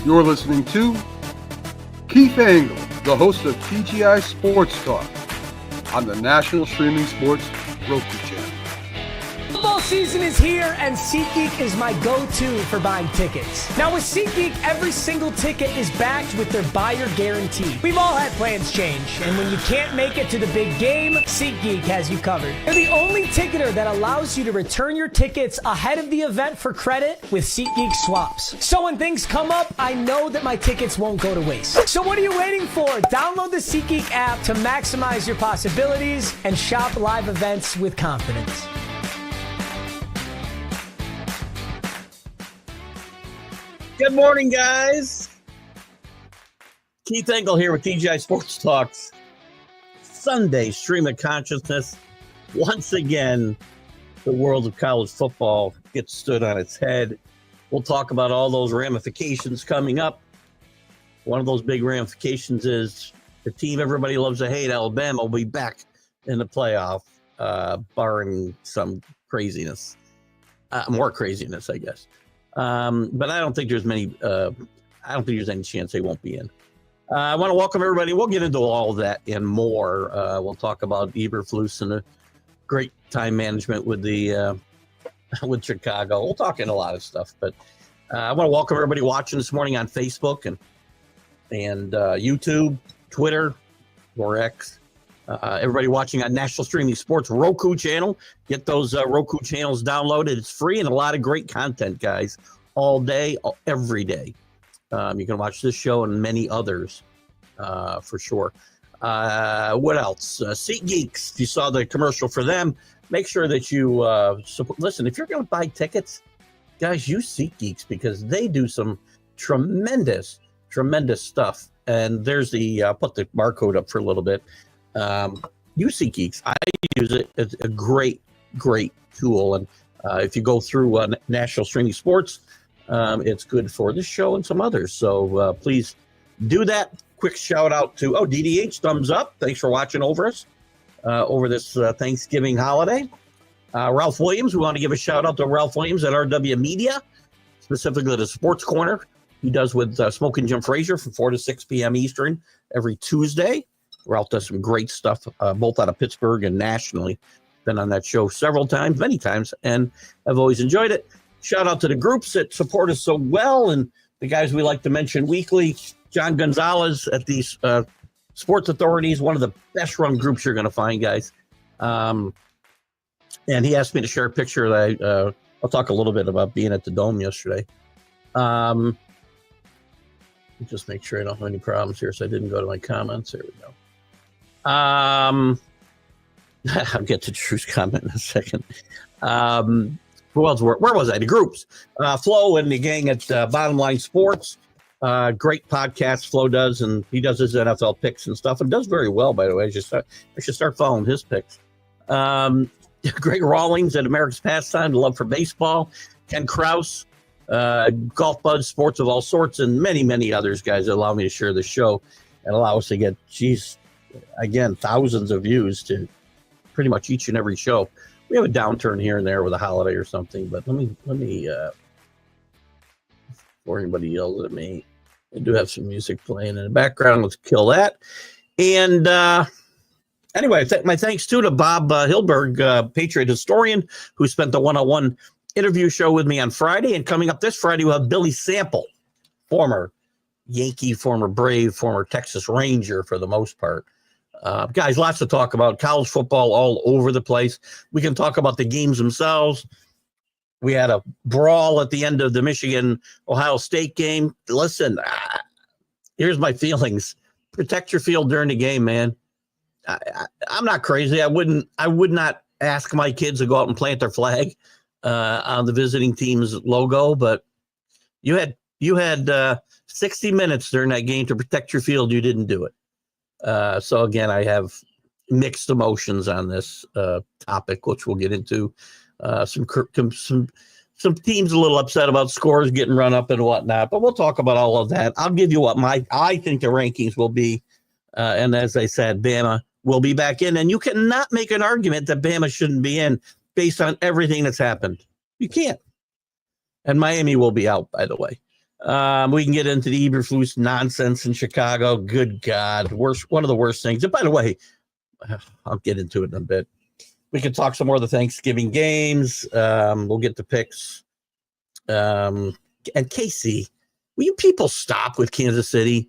You're listening to Keith Engle, the host of TGI Sports Talk on the National Streaming Sports Roku channel. Football season is here, and SeatGeek is my go-to for buying tickets. Now with SeatGeek, every single ticket is backed with their buyer guarantee. We've all had plans change, and when you can't make it to the big game, SeatGeek has you covered. They're the only ticketer that allows you to return your tickets ahead of the event for credit with SeatGeek swaps. So when things come up, I know that my tickets won't go to waste. So what are you waiting for? Download the SeatGeek app to maximize your possibilities and shop live events with confidence. Good morning, guys. Keith Engle here with TGI Sports Talks. Sunday stream of consciousness. Once again, the world of college football gets stood on its head. We'll talk about all those ramifications coming up. One of those big ramifications is the team everybody loves to hate, Alabama, will be back in the playoff, barring some craziness. More craziness, I guess. But I don't think there's any chance they won't be in. I want to welcome everybody. We'll get into all of that and more. We'll talk about Eberflus and the great time management with the with Chicago. We'll talk in a lot of stuff, but I want to welcome everybody watching this morning on Facebook and YouTube, Twitter, or X. Everybody watching on National Streaming Sports Roku channel. Get those Roku channels downloaded. It's free and a lot of great content, guys, all day, every day. You can watch this show and many others for sure. What else? SeatGeeks. If you saw the commercial for them, make sure that you listen. If you're going to buy tickets, guys, use SeatGeeks because they do some tremendous stuff. And there's I'll put the barcode up for a little bit. Use SeatGeeks. I use it. It's a great tool. And if you go through National Streaming Sports, it's good for this show and some others. So please do that. Quick shout out to DDH, thumbs up. Thanks for watching over us over this Thanksgiving holiday. Ralph Williams, we want to give a shout out to Ralph Williams at RW Media, specifically the Sports Corner. He does with Smoking Jim Frazier from 4 to 6 p.m. Eastern every Tuesday. Ralph does some great stuff, both out of Pittsburgh and nationally. Been on that show many times, and I've always enjoyed it. Shout out to the groups that support us so well, and the guys we like to mention weekly. John Gonzalez at the Sports Authorities, one of the best-run groups you're going to find, guys. And he asked me to share a picture that I'll talk a little bit about being at the Dome yesterday. Just make sure I don't have any problems here, so I didn't go to my comments. There we go. I'll get to Drew's comment in a second. Who else? Where was I? The groups. Flo and the gang at Bottom Line Sports. Great podcast Flo does, and he does his NFL picks and stuff, and does very well, by the way. I should start following his picks. Greg Rawlings at America's Pastime, the love for baseball. Ken Krause, Golf Buzz, sports of all sorts, and many others, guys, that allow me to share the show and allow us to get, thousands of views to pretty much each and every show. We have a downturn here and there with a holiday or something, but let me before anybody yells at me, I do have some music playing in the background. Let's kill that. And anyway, my thanks to Bob Hilberg, Patriot historian, who spent the one-on-one interview show with me on Friday. And coming up this Friday, we'll have Billy Sample, former Yankee, former Brave, former Texas Ranger for the most part. Guys, lots to talk about. College football all over the place. We can talk about the games themselves. We had a brawl at the end of the Michigan-Ohio State game. Listen, here's my feelings. Protect your field during the game, man. I'm not crazy. I would not ask my kids to go out and plant their flag on the visiting team's logo, but you had 60 minutes during that game to protect your field. You didn't do it. So again, I have mixed emotions on this topic, which we'll get into. Some teams a little upset about scores getting run up and whatnot, but we'll talk about all of that. I'll give you what I think the rankings will be. And as I said, Bama will be back in, and you cannot make an argument that Bama shouldn't be in based on everything that's happened. You can't. And Miami will be out, by the way. We can get into the Eberflus nonsense in Chicago. Good God, one of the worst things. And by the way, I'll get into it in a bit. We can talk some more of the Thanksgiving games. We'll get to picks. And Casey, will you people stop with Kansas City?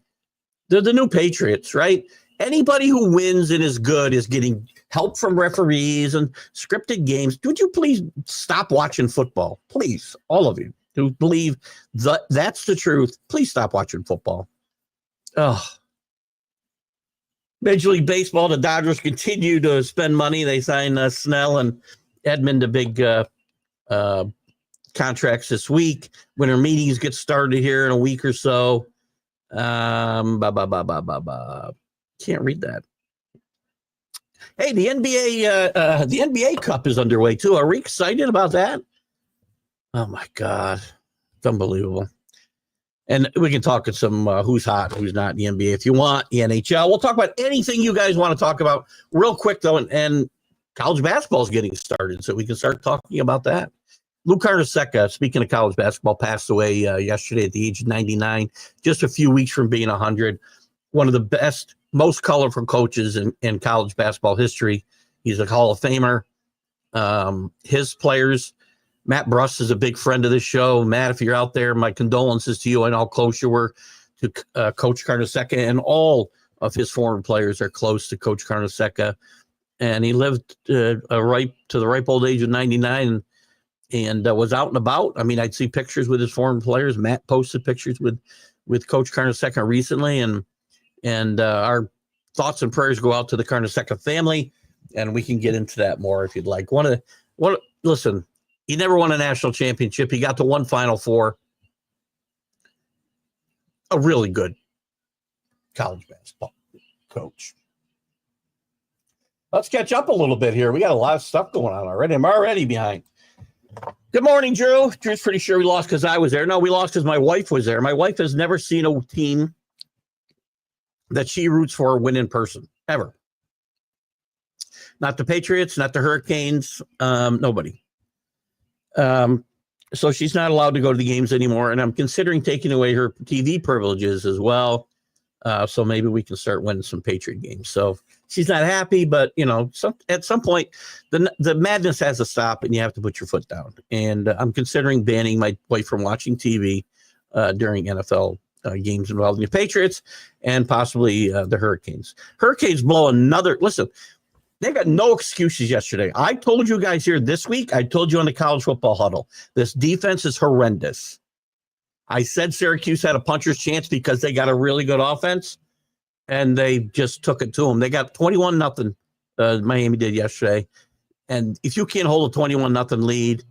They're the new Patriots, right? Anybody who wins and is good is getting help from referees and scripted games. Would you please stop watching football? Please, all of you who believe that's the truth, please stop watching football. Oh. Major League Baseball, the Dodgers continue to spend money. They signed Snell and Edmund to big contracts this week. Winter meetings get started here in a week or so. Can't read that. Hey, the NBA Cup is underway too. Are we excited about that? Oh my God, it's unbelievable. And we can talk at some who's hot, who's not in the NBA if you want. The NHL. We'll talk about anything you guys want to talk about real quick though, and college basketball is getting started, so we can start talking about that. Lou Carnesecca, speaking of college basketball, passed away yesterday at the age of 99, just a few weeks from being 100. One of the best, most colorful coaches in college basketball history. He's a Hall of Famer. His players, Matt Bruss is a big friend of this show. Matt, if you're out there, my condolences to you and how close you were to Coach Carnesecca, and all of his former players are close to Coach Carnesecca. And he lived to the ripe old age of 99 and was out and about. I mean, I'd see pictures with his former players. Matt posted pictures with Coach Carnesecca recently, and our thoughts and prayers go out to the Carnesecca family, and we can get into that more if you'd like. Listen, he never won a national championship. He got to one Final Four. A really good college basketball coach. Let's catch up a little bit here. We got a lot of stuff going on already. I'm already behind. Good morning, Drew. Drew's pretty sure we lost because I was there. No, we lost because my wife was there. My wife has never seen a team that she roots for win in person, ever. Not the Patriots, not the Hurricanes, nobody. So she's not allowed to go to the games anymore, and I'm considering taking away her TV privileges as well. So maybe we can start winning some Patriot games. So she's not happy, but at some point, the madness has to stop, and you have to put your foot down. And I'm considering banning my wife from watching TV during NFL games involving the Patriots and possibly the Hurricanes. Hurricanes blow another. Listen, they got no excuses yesterday. I told you guys here this week. I told you on the college football huddle. This defense is horrendous. I said Syracuse had a puncher's chance because they got a really good offense, and they just took it to them. They got 21-0. Miami did yesterday. And if you can't hold a 21-0 lead,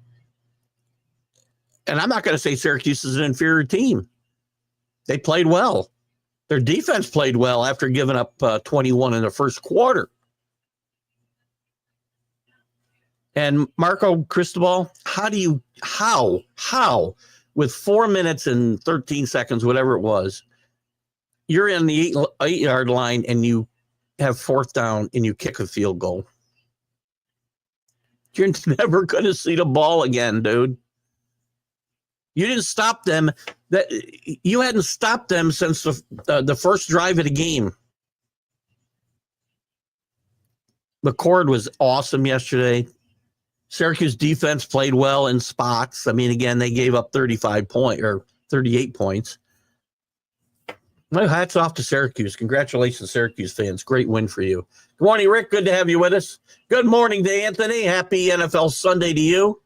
and I'm not going to say Syracuse is an inferior team. They played well. Their defense played well after giving up 21 in the first quarter. And Marco Cristobal, how with 4 minutes and 13 seconds, whatever it was, you're in the 8-yard line and you have fourth down and you kick a field goal. You're never going to see the ball again, dude. You didn't stop them. You hadn't stopped them since the first drive of the game. McCord was awesome yesterday. Syracuse defense played well in spots. I mean, again, they gave up 38 points. My hats off to Syracuse. Congratulations, Syracuse fans. Great win for you. Good morning, Rick. Good to have you with us. Good morning to Anthony. Happy NFL Sunday to you.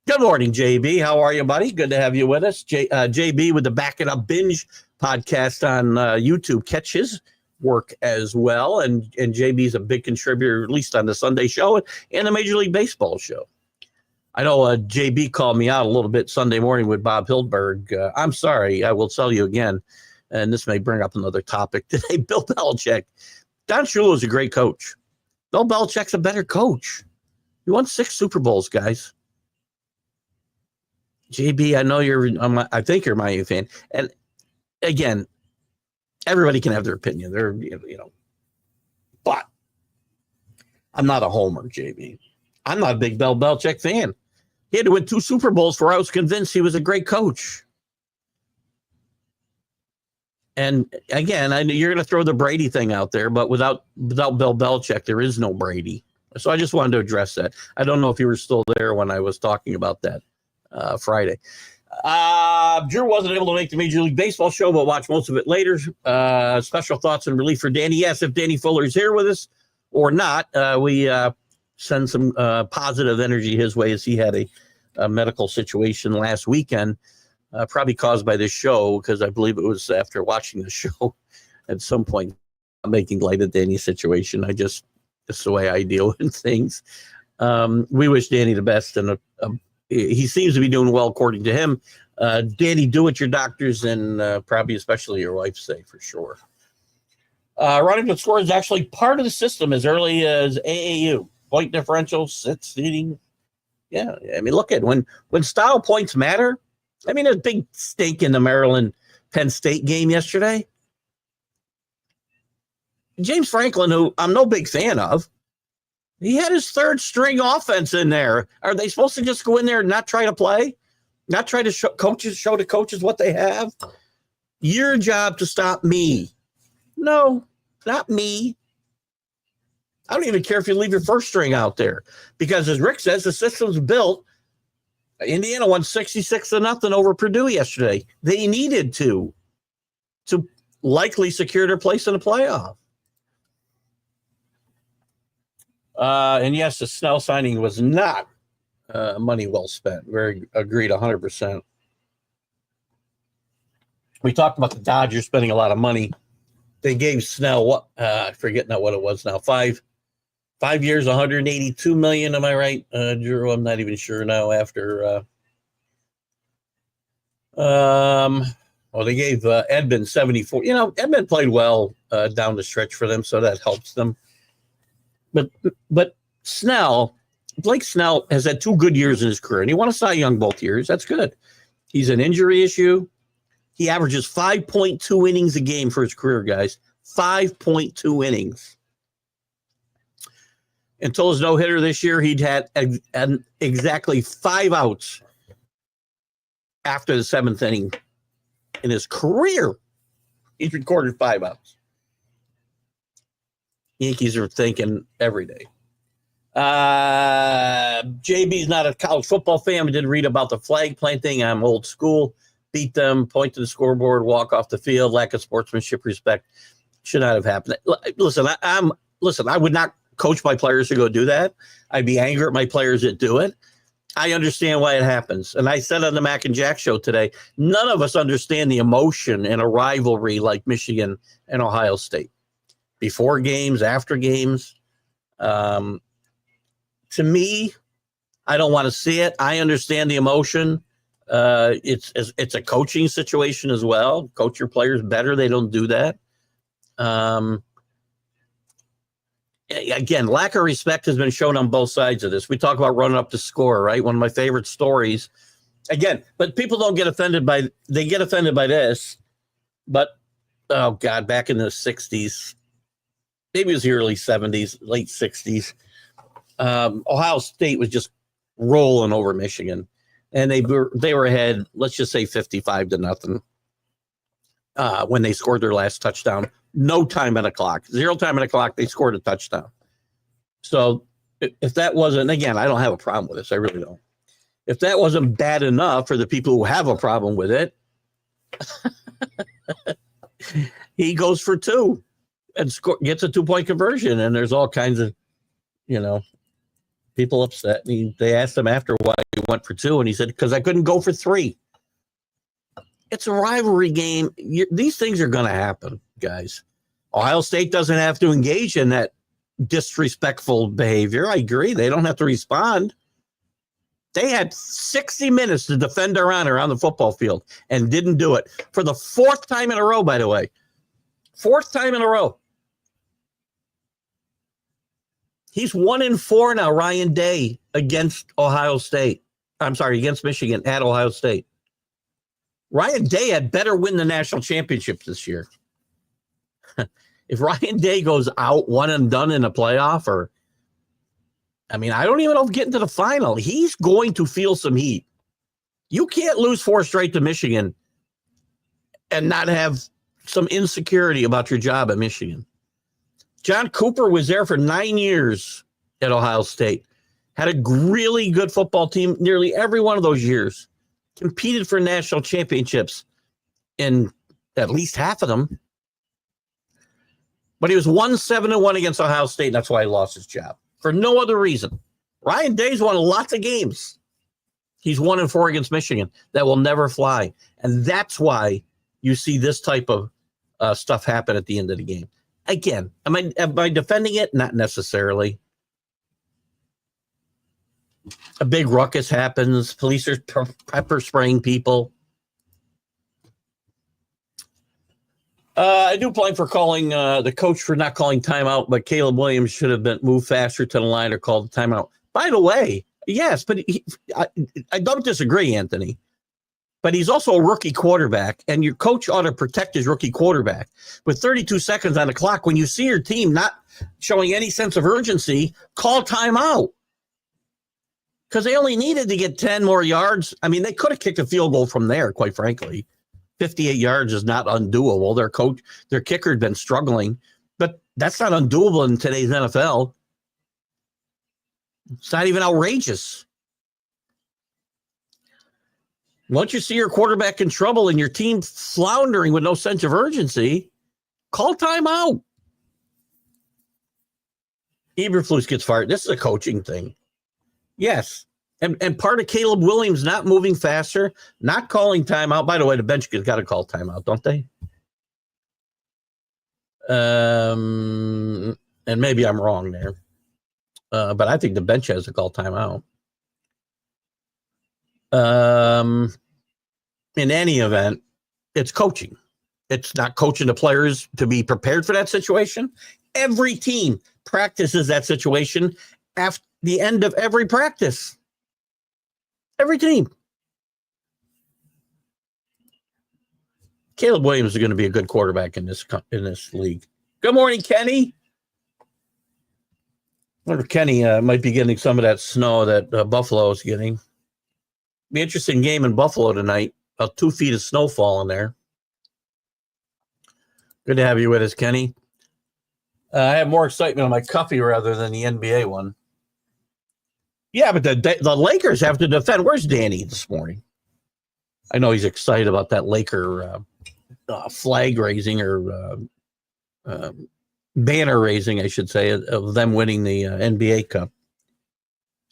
Good morning, JB. How are you, buddy? Good to have you with us. JB with the Back It Up Binge podcast on YouTube. Catch his work as well. And JB's a big contributor, at least on the Sunday show and the Major League Baseball show. I know JB called me out a little bit Sunday morning with Bob Hildberg. I'm sorry. I will tell you again, and this may bring up another topic today. Bill Belichick. Don Shula is a great coach. Bill Belichick's a better coach. He won 6 Super Bowls, guys. JB, I know I think you're a Miami fan. And again, everybody can have their opinion. They're, but I'm not a homer, JB. I'm not a big Bill Belichick fan. He had to win 2 Super Bowls before I was convinced he was a great coach. And again, I know you're going to throw the Brady thing out there, but without Bill Belichick, there is no Brady. So I just wanted to address that. I don't know if you were still there when I was talking about that Friday. Drew wasn't able to make the Major League Baseball show, but watch most of it later. Special thoughts and relief for Danny. Yes, if Danny Fuller is here with us or not, we send some positive energy his way as he had a medical situation last weekend, probably caused by this show, because I believe it was after watching the show at some point, making light of Danny's situation. It's the way I deal with things. We wish Danny the best, and he seems to be doing well according to him. Danny, do what your doctors and probably especially your wife say, for sure. Running the score is actually part of the system as early as AAU. Point differential, seeding. Yeah, I mean, look at when style points matter. I mean, there's a big stake in the Maryland-Penn State game yesterday. James Franklin, who I'm no big fan of, he had his third string offense in there. Are they supposed to just go in there and not try to play? Not try to show the coaches what they have? Your job to stop me. No, not me. I don't even care if you leave your first string out there, because as Rick says, the system's built. Indiana won 66-0 over Purdue yesterday. They needed to likely secure their place in the playoff. And yes, the Snell signing was not money well spent. Very agreed 100%. We talked about the Dodgers spending a lot of money. They gave Snell what? I forget now what it was now. 5 years, $182 million. Am I right, Drew? I'm not even sure now. After, they gave Edmund 74. You know, Edmund played well down the stretch for them, so that helps them. But Snell, Blake Snell has had 2 good years in his career, and he won a Cy Young both years. That's good. He's an injury issue. He averages 5.2 innings a game for his career, guys. 5.2 innings. Until his no-hitter this year, he'd had exactly 5 outs after the 7th inning in his career. He's recorded 5 outs. Yankees are thinking every day. JB's not a college football fan. We did read about the flag planting. I'm old school. Beat them, point to the scoreboard, walk off the field. Lack of sportsmanship, respect should not have happened. Listen, I would not coach my players to go do that. I'd be angry at my players that do it. I understand why it happens. And I said on the Mac and Jack show today, none of us understand the emotion in a rivalry like Michigan and Ohio State. Before games, after games. To me, I don't want to see it. I understand the emotion. It's a coaching situation as well. Coach your players better. They don't do that. Again, lack of respect has been shown on both sides of this. We talk about running up the score, right? One of my favorite stories. Again, but people don't get offended by, they get offended by this. But, oh God, back in the 60s, maybe it was the early 70s, late 60s, Ohio State was just rolling over Michigan. And they were ahead, let's just say 55-0 when they scored their last touchdown. No time on the clock. 0 time on the clock, they scored a touchdown. So if that wasn't, again, I don't have a problem with this. I really don't. If that wasn't bad enough for the people who have a problem with it, he goes for 2 and gets a 2-point conversion. And there's all kinds of, people upset. And they asked him after why he went for 2. And he said, because I couldn't go for 3. It's a rivalry game. These things are going to happen, guys. Ohio State doesn't have to engage in that disrespectful behavior. I agree. They don't have to respond. They had 60 minutes to defend their honor on the football field and didn't do it. For the 4th time in a row, by the way. 4th time in a row. He's 1-4 now, Ryan Day, against Ohio State. I'm sorry, against Michigan at Ohio State. Ryan Day had better win the national championship this year. If Ryan Day goes out 1 and done in a playoff, I don't even know if getting to the final, he's going to feel some heat. You can't lose 4 straight to Michigan and not have some insecurity about your job at Michigan. John Cooper was there for 9 years at Ohio State. Had a really good football team nearly every one of those years. Competed for national championships in at least half of them. But he was 1-7-1 against Ohio State, and that's why he lost his job. For no other reason. Ryan Day's won lots of games. He's 1-4 against Michigan. That will never fly. And that's why you see this type of stuff happen at the end of the game. Again, am I defending it? Not necessarily. A big ruckus happens. Police are pepper spraying people. I do blame for calling the coach for not calling timeout, but Caleb Williams should have been moved faster to the line or called the timeout. By the way, yes, but I don't disagree, Anthony. But he's also a rookie quarterback, and your coach ought to protect his rookie quarterback. With 32 seconds on the clock, when you see your team not showing any sense of urgency, call timeout. Because they only needed to get 10 more yards. I mean, they could have kicked a field goal from there, quite frankly. 58 yards is not undoable. Their kicker had been struggling, but that's not undoable in today's NFL. It's not even outrageous. Once you see your quarterback in trouble and your team floundering with no sense of urgency, call timeout. Eberflus gets fired. This is a coaching thing. Yes. And part of Caleb Williams not moving faster, not calling timeout. By the way, the bench has got to call timeout, don't they? And maybe I'm wrong there. But I think the bench has to call timeout. In any event, it's coaching. It's not coaching the players to be prepared for that situation. Every team practices that situation after the end of every practice. Every team. Caleb Williams is going to be a good quarterback in this league. Good morning, Kenny. I wonder if Kenny might be getting some of that snow that Buffalo is getting. Be an interesting game in Buffalo tonight. About 2 feet of snowfall in there. Good to have you with us, Kenny. I have more excitement on my coffee rather than the NBA one. Yeah, but the Lakers have to defend. Where's Danny this morning? I know he's excited about that Laker flag raising or banner raising, I should say, of them winning the NBA Cup.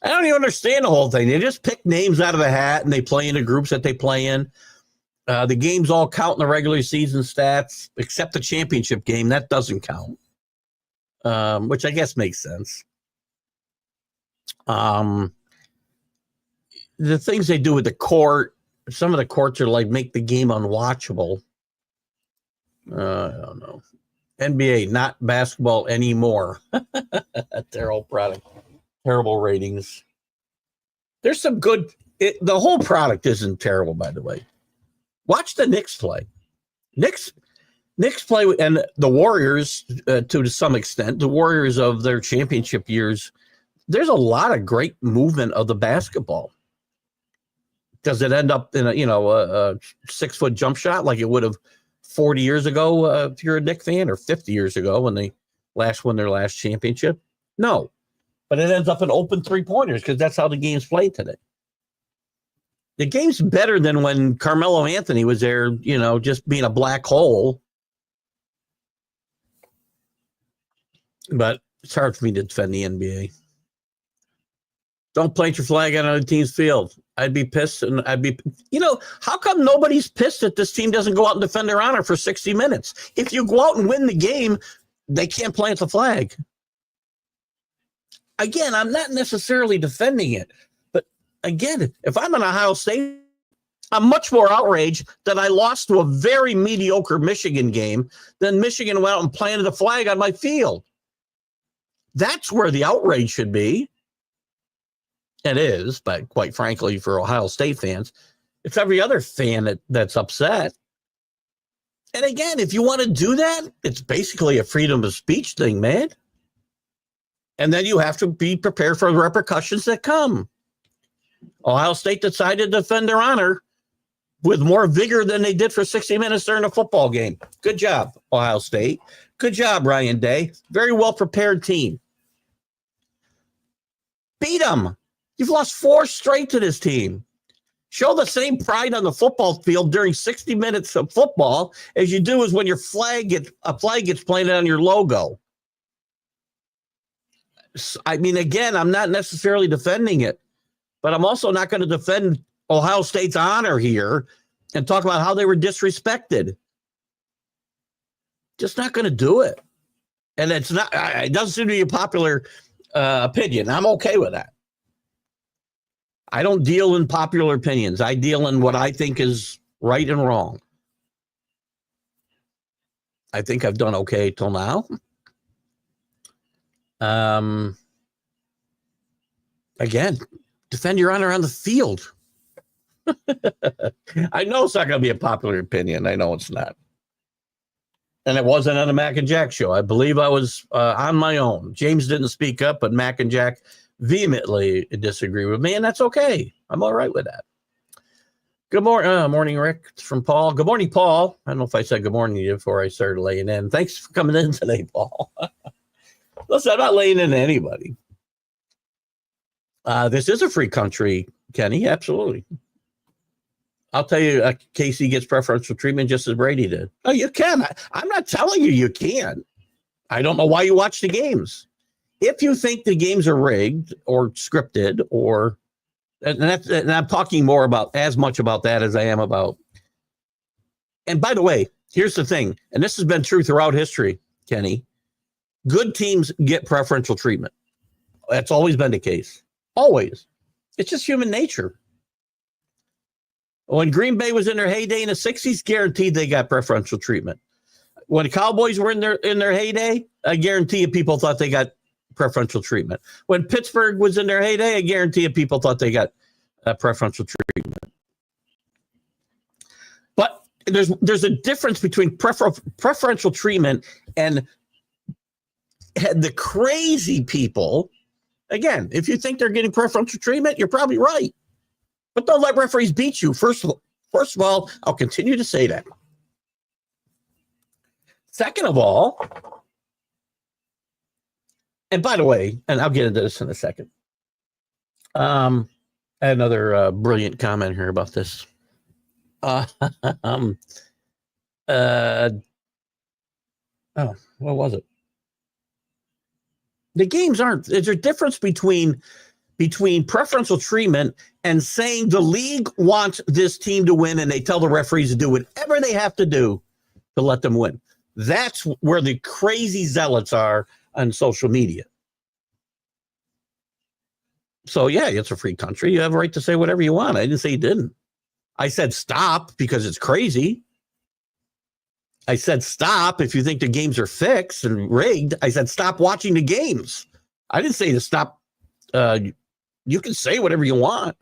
I don't even understand the whole thing. They just pick names out of a hat and they play in the groups that they play in. The games all count in the regular season stats, except the championship game. That doesn't count, which I guess makes sense. The things they do with the court, some of the courts are like make the game unwatchable. I don't know. NBA, not basketball anymore. Terrible product. Terrible ratings. There's some good. The whole product isn't terrible, by the way. Watch the Knicks play. Knicks play, and the Warriors, to some extent, the Warriors of their championship years. There's a lot of great movement of the basketball. Does it end up in a 6-foot jump shot like it would have 40 years ago if you're a Knicks fan, or 50 years ago when they won their last championship? No. But it ends up in open three-pointers because that's how the game's played today. The game's better than when Carmelo Anthony was there, just being a black hole. But it's hard for me to defend the NBA. Don't plant your flag on another team's field. I'd be pissed, and how come nobody's pissed that this team doesn't go out and defend their honor for 60 minutes? If you go out and win the game, they can't plant the flag. Again, I'm not necessarily defending it, but again, if I'm in Ohio State, I'm much more outraged that I lost to a very mediocre Michigan game than Michigan went out and planted a flag on my field. That's where the outrage should be. It is, but quite frankly, for Ohio State fans, it's every other fan that's upset. And again, if you want to do that, it's basically a freedom of speech thing, man. And then you have to be prepared for the repercussions that come. Ohio State decided to defend their honor. with more vigor than they did for 60 minutes during a football game. Good job, Ohio State. Good job, Ryan Day. Very well prepared team. Beat them. You've lost 4 straight to this team. Show the same pride on the football field during 60 minutes of football as you do as when a flag gets planted on your logo. I mean, again, I'm not necessarily defending it, but I'm also not going to defend Ohio State's honor here and talk about how they were disrespected. Just not going to do it. And it doesn't seem to be a popular opinion. I'm okay with that. I don't deal in popular opinions. I deal in what I think is right and wrong. I think I've done okay till now. Again, defend your honor on the field. I know it's not going to be a popular opinion. I know it's not. And it wasn't on the Mac and Jack show. I believe I was on my own. James didn't speak up, but Mac and Jack vehemently disagree with me, and that's okay. I'm all right with that. Good morning, Rick. It's from Paul. Good morning, Paul. I don't know if I said good morning to you before I started laying in. Thanks for coming in today, Paul. Listen, I'm not laying into anybody. This is a free country, Kenny. Absolutely. I'll tell you, Casey gets preferential treatment just as Brady did. Oh, you can. I'm not telling you can. I don't know why you watch the games. If you think the games are rigged or scripted, and I'm talking more about as much about that as I am about. And by the way, here's the thing, and this has been true throughout history, Kenny. Good teams get preferential treatment. That's always been the case. Always. It's just human nature. When Green Bay was in their heyday in the 60s, guaranteed they got preferential treatment. When the Cowboys were in their heyday, I guarantee you people thought they got preferential treatment. When Pittsburgh was in their heyday, I guarantee you people thought they got preferential treatment. But there's a difference between preferential treatment and the crazy people. Again, if you think they're getting preferential treatment, you're probably right. But don't let referees beat you. First of all, I'll continue to say that. Second of all, and by the way, and I'll get into this in a second. I had another brilliant comment here about this. What was it? The games aren't. There's a difference between preferential treatment and saying the league wants this team to win and they tell the referees to do whatever they have to do to let them win. That's where the crazy zealots are on social media. So, yeah, it's a free country. You have a right to say whatever you want. I didn't say you didn't. I said stop because it's crazy. I said stop if you think the games are fixed and rigged. I said stop watching the games. I didn't say to stop. You can say whatever you want.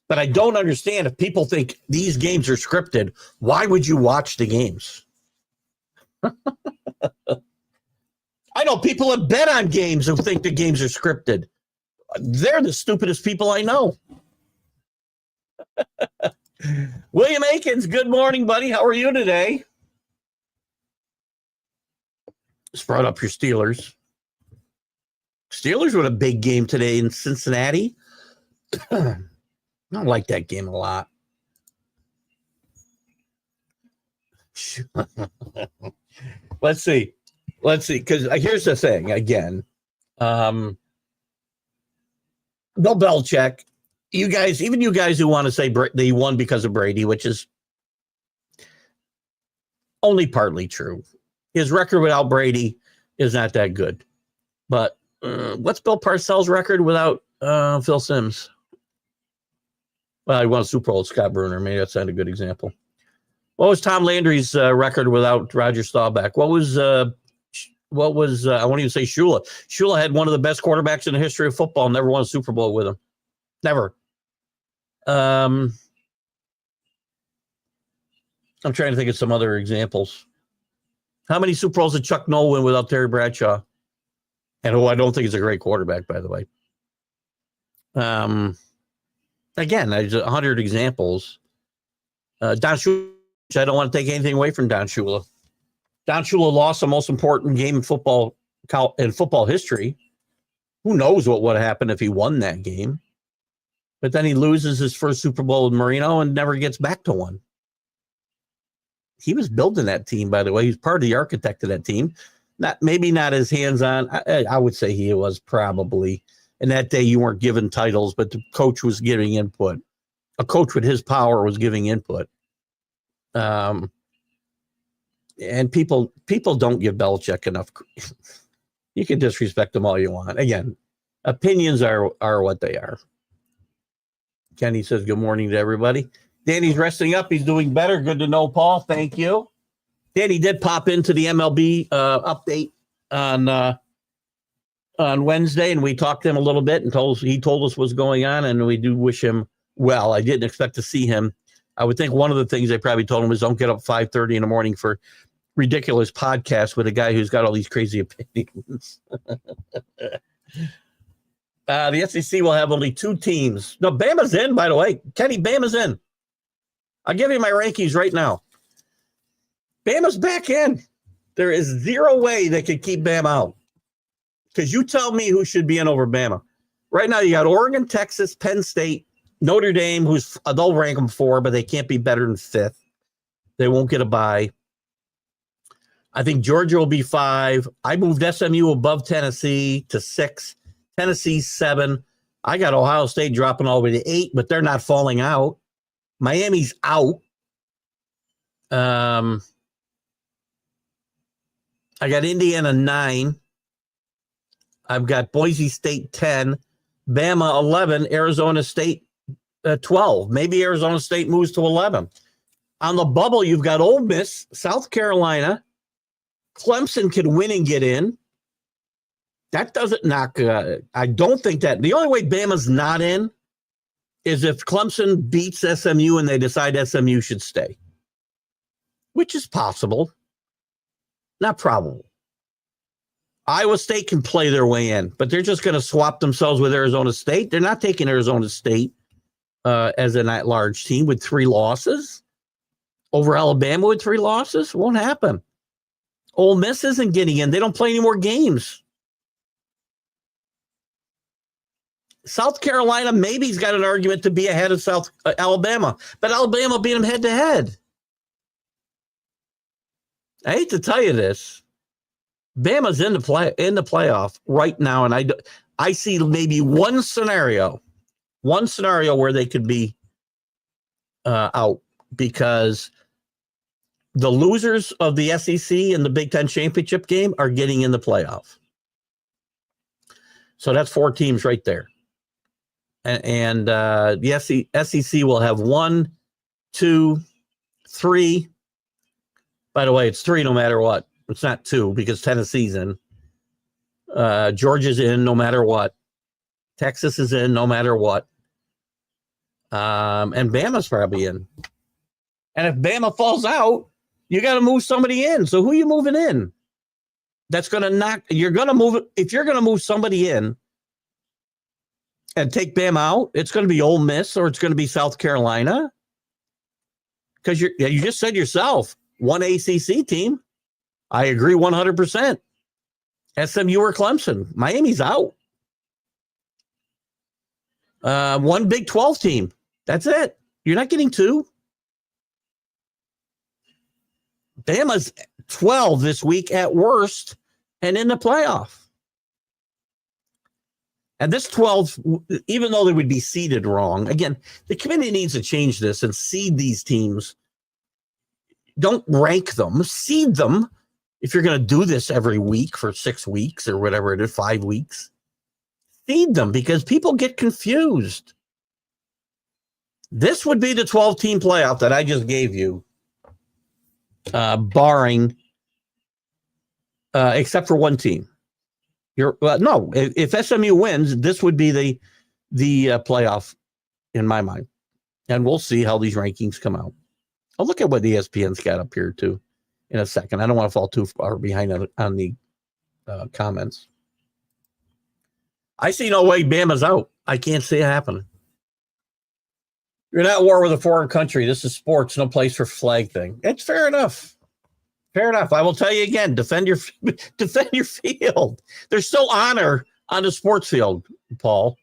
But I don't understand if people think these games are scripted, why would you watch the games? I know people that bet on games who think the games are scripted. They're the stupidest people I know. William Akins, good morning, buddy. How are you today? Just brought up your Steelers. Steelers with a big game today in Cincinnati. I don't like that game a lot. Let's see. Because here's the thing. Again, Bill Belichick, even you guys who want to say they won because of Brady, which is only partly true. His record without Brady is not that good. But what's Bill Parcells' record without Phil Simms? Well, he won a Super Bowl with Scott Bruner. Maybe that's not a good example. What was Tom Landry's record without Roger Staubach? What was I won't even say Shula. Shula had one of the best quarterbacks in the history of football, never won a Super Bowl with him. Never. I'm trying to think of some other examples. How many Super Bowls did Chuck Noll win without Terry Bradshaw? And who I don't think is a great quarterback, by the way. Again, there's 100 examples. Don Shula, I don't want to take anything away from Don Shula. Don Shula lost the most important game in football history. Who knows what would happen if he won that game? But then he loses his first Super Bowl with Marino and never gets back to one. He was building that team, by the way. He's part of the architect of that team. Maybe not as hands-on. I would say he was probably. And that day you weren't given titles, but the coach was giving input. A coach with his power was giving input. And people don't give Belichick enough. You can disrespect them all you want. Again, opinions are what they are. Kenny says good morning to everybody. Danny's resting up. He's doing better. Good to know, Paul. Thank you. Danny did pop into the MLB update on Wednesday, and we talked to him a little bit and he told us what's going on, and we do wish him well. I didn't expect to see him. I would think one of the things they probably told him is don't get up 5:30 in the morning for ridiculous podcasts with a guy who's got all these crazy opinions. The SEC will have only 2 teams. No, Bama's in, by the way. Kenny, Bama's in. I'll give you my rankings right now. Bama's back in. There is zero way they could keep Bama out. Because you tell me who should be in over Bama. Right now, you got Oregon, Texas, Penn State, Notre Dame, they'll rank them 4, but they can't be better than 5th. They won't get a bye. I think Georgia will be 5. I moved SMU above Tennessee to 6. Tennessee's 7. I got Ohio State dropping all the way to 8, but they're not falling out. Miami's out. I got Indiana 9. I've got Boise State 10, Bama 11, Arizona State 12. Maybe Arizona State moves to 11. On the bubble, you've got Ole Miss, South Carolina. Clemson can win and get in. That doesn't knock. I don't think that. The only way Bama's not in is if Clemson beats SMU and they decide SMU should stay, which is possible. Not probable. Iowa State can play their way in, but they're just going to swap themselves with Arizona State. They're not taking Arizona State as an at-large team with 3 losses over Alabama with 3 losses. Won't happen. Ole Miss isn't getting in. They don't play any more games. South Carolina maybe's got an argument to be ahead of Alabama, but Alabama beat them head-to-head. I hate to tell you this. Bama's in the playoff right now, and I see maybe one scenario where they could be out because the losers of the SEC and the Big Ten championship game are getting in the playoff. So that's 4 teams right there, and the SEC will have 1, 2, 3. By the way, it's 3 no matter what. It's not 2 because Tennessee's in. Georgia's in no matter what. Texas is in no matter what. And Bama's probably in. And if Bama falls out, you got to move somebody in. So who are you moving in? That's going to knock. You're going to move. If you're going to move somebody in and take Bama out, it's going to be Ole Miss or it's going to be South Carolina. Because you just said yourself, one ACC team. I agree 100%. SMU or Clemson. Miami's out. One Big 12 team. That's it. You're not getting 2. Bama's 12 this week at worst and in the playoff. And this 12, even though they would be seeded wrong, again, the committee needs to change this and seed these teams. Don't rank them, seed them. If you're going to do this every week for 6 weeks or whatever it is, 5 weeks, feed them because people get confused. This would be the 12-team playoff that I just gave you, barring, except for one team. No, if SMU wins, this would be the playoff in my mind. And we'll see how these rankings come out. I'll look at what ESPN's got up here too in a second. I don't want to fall too far behind on the comments. I see no way Bama's out. I can't see it happening. You're not at war with a foreign country. This is sports, no place for flag thing. It's fair enough. Fair enough. I will tell you again, defend your field. There's still honor on the sports field, Paul.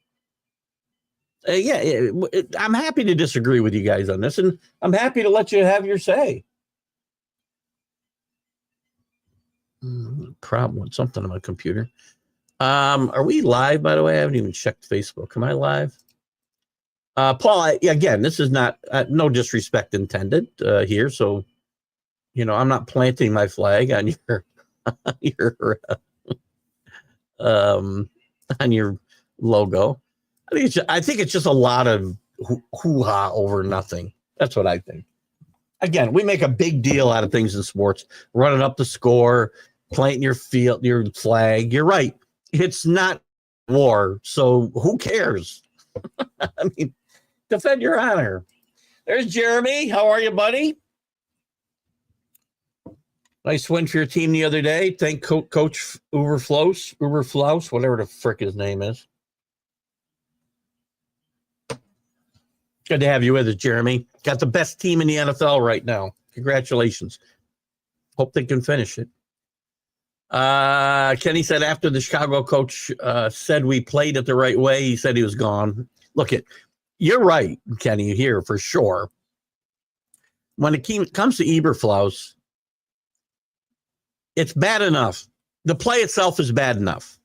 I'm happy to disagree with you guys on this, and I'm happy to let you have your say. Problem with something on my computer. Are we live, by the way? I haven't even checked Facebook. Am I live? Paul, again, this is not no disrespect intended here. So, I'm not planting my flag on your on your logo. I think it's just a lot of hoo-ha over nothing. That's what I think. Again, we make a big deal out of things in sports, running up the score, planting your flag. You're right. It's not war, so who cares? I mean, defend your honor. There's Jeremy. How are you, buddy? Nice win for your team the other day. Thank Coach Uberflaus, whatever the frick his name is. Good to have you with us, Jeremy. Got the best team in the NFL right now. Congratulations. Hope they can finish it. Kenny said after the Chicago coach said we played it the right way, he said he was gone. Look, you're right, Kenny, here for sure. When it comes to Eberflaus, it's bad enough. The play itself is bad enough.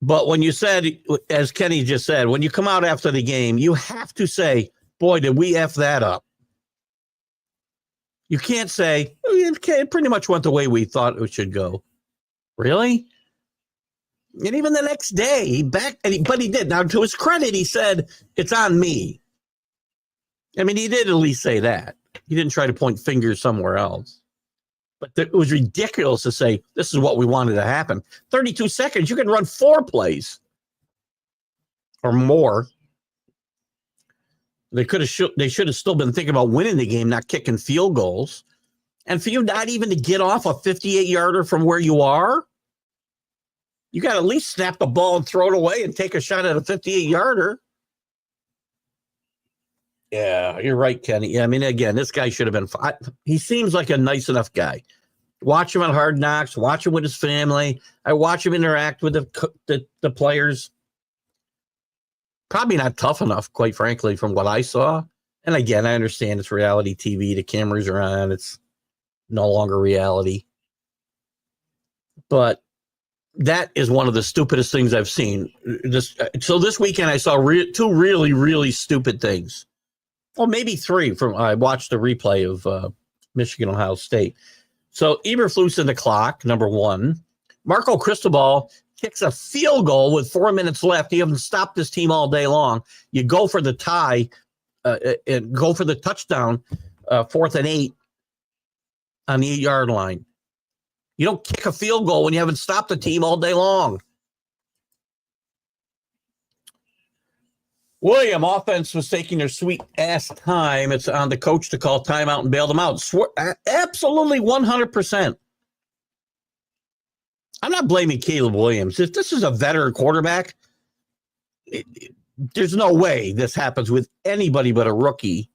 But when you said, as Kenny just said, when you come out after the game, you have to say, boy, did we F that up. You can't say, it pretty much went the way we thought it should go. Really? And even the next day, but he did. Now, to his credit, he said, it's on me. I mean, he did at least say that. He didn't try to point fingers somewhere else. But it was ridiculous to say, this is what we wanted to happen. 32 seconds, you can run 4 plays or more. They should have still been thinking about winning the game, not kicking field goals. And for you not even to get off a 58-yarder from where you are, you got to at least snap the ball and throw it away and take a shot at a 58-yarder. Yeah, you're right, Kenny. I mean, again, this guy should have been. He seems like a nice enough guy. Watch him on Hard Knocks. Watch him with his family. I watch him interact with the players. Probably not tough enough, quite frankly, from what I saw. And again, I understand it's reality TV. The cameras are on. It's no longer reality. But that is one of the stupidest things I've seen. So this weekend, I saw 2 really, really stupid things. Well, maybe 3 I watched the replay of Michigan, Ohio State. So Eberflus in the clock, number 1. Marco Cristobal kicks a field goal with 4 minutes left. You haven't stopped this team all day long. You go for the tie and go for the touchdown, 4th and 8 on the 8-yard line. You don't kick a field goal when you haven't stopped the team all day long. William, offense was taking their sweet-ass time. It's on the coach to call timeout and bail them out. Absolutely 100%. I'm not blaming Caleb Williams. If this is a veteran quarterback, there's no way this happens with anybody but a rookie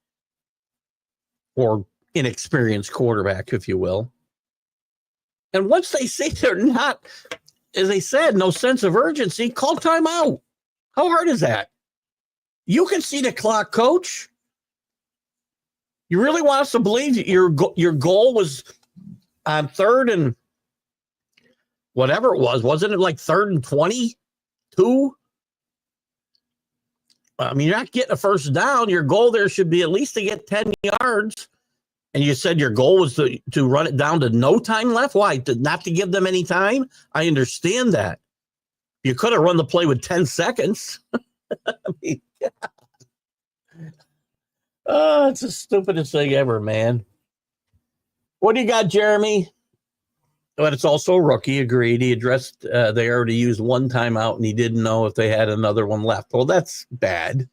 or inexperienced quarterback, if you will. And once they say they're not, as they said, no sense of urgency, call timeout. How hard is that? You can see the clock, coach. You really want us to believe that your goal was on 3rd and whatever it was? Wasn't it like 3rd and 22? I mean, you're not getting a first down. Your goal there should be at least to get 10 yards. And you said your goal was to run it down to no time left? Why? Not to give them any time? I understand that. You could have run the play with 10 seconds. I mean, oh, it's the stupidest thing ever, man. What do you got, Jeremy? But it's also a rookie. Agreed. He addressed they already used 1 timeout and he didn't know if they had another one left. Well, that's bad.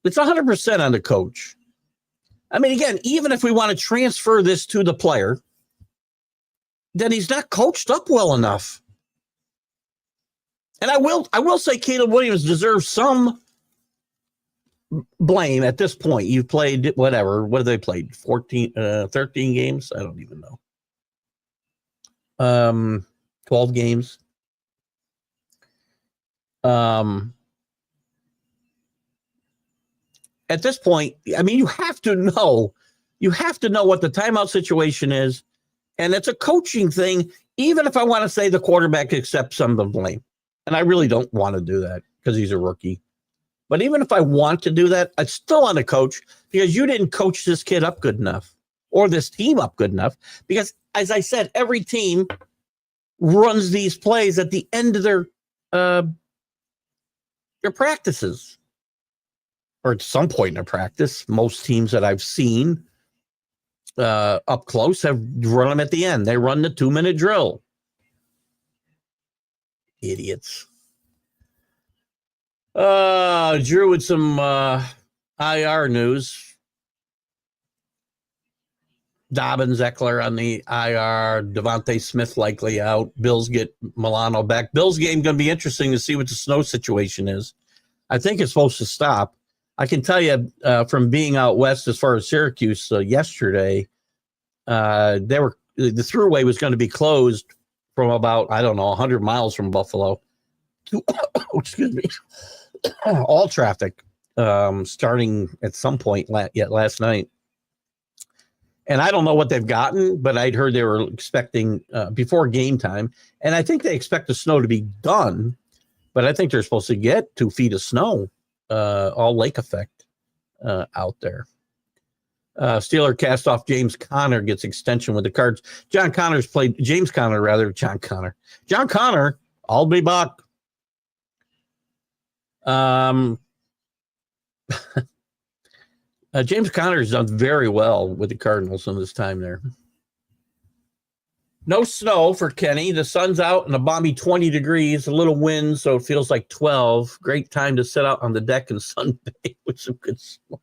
It's 100% on the coach. I mean, again, even if we want to transfer this to the player, then he's not coached up well enough. And I will say Caleb Williams deserves some blame at this point. You've played whatever. What have they played? 13 games? I don't even know. 12 games. At this point, I mean, you have to know what the timeout situation is. And it's a coaching thing, even if I want to say the quarterback accepts some of the blame. And I really don't want to do that because he's a rookie. But even if I want to do that, I still want to coach because you didn't coach this kid up good enough or this team up good enough. Because, as I said, every team runs these plays at the end of their practices. Or at some point in a practice. Most teams that I've seen up close have run them at the end. They run the 2-minute drill. Idiots. Drew with some IR news. Dobbins, Eckler on the IR. Devontae Smith likely out. Bills get Milano back. Bills game going to be interesting to see what the snow situation is. I think it's supposed to stop. I can tell you from being out west as far as Syracuse yesterday, the thruway was going to be closed from about, 100 miles from Buffalo to, excuse me, all traffic starting at some point last night. And I don't know what they've gotten, but I'd heard they were expecting before game time. And I think they expect the snow to be done, but I think they're supposed to get 2 feet of snow. All lake effect out there. Steeler cast off James Conner gets extension with the Cards. John Connor, I'll be back. James Conner's done very well with the Cardinals in this time there. No snow for Kenny. The sun's out and a balmy 20 degrees, a little wind, so it feels like 12. Great time to sit out on the deck and sunbathe with some good snow.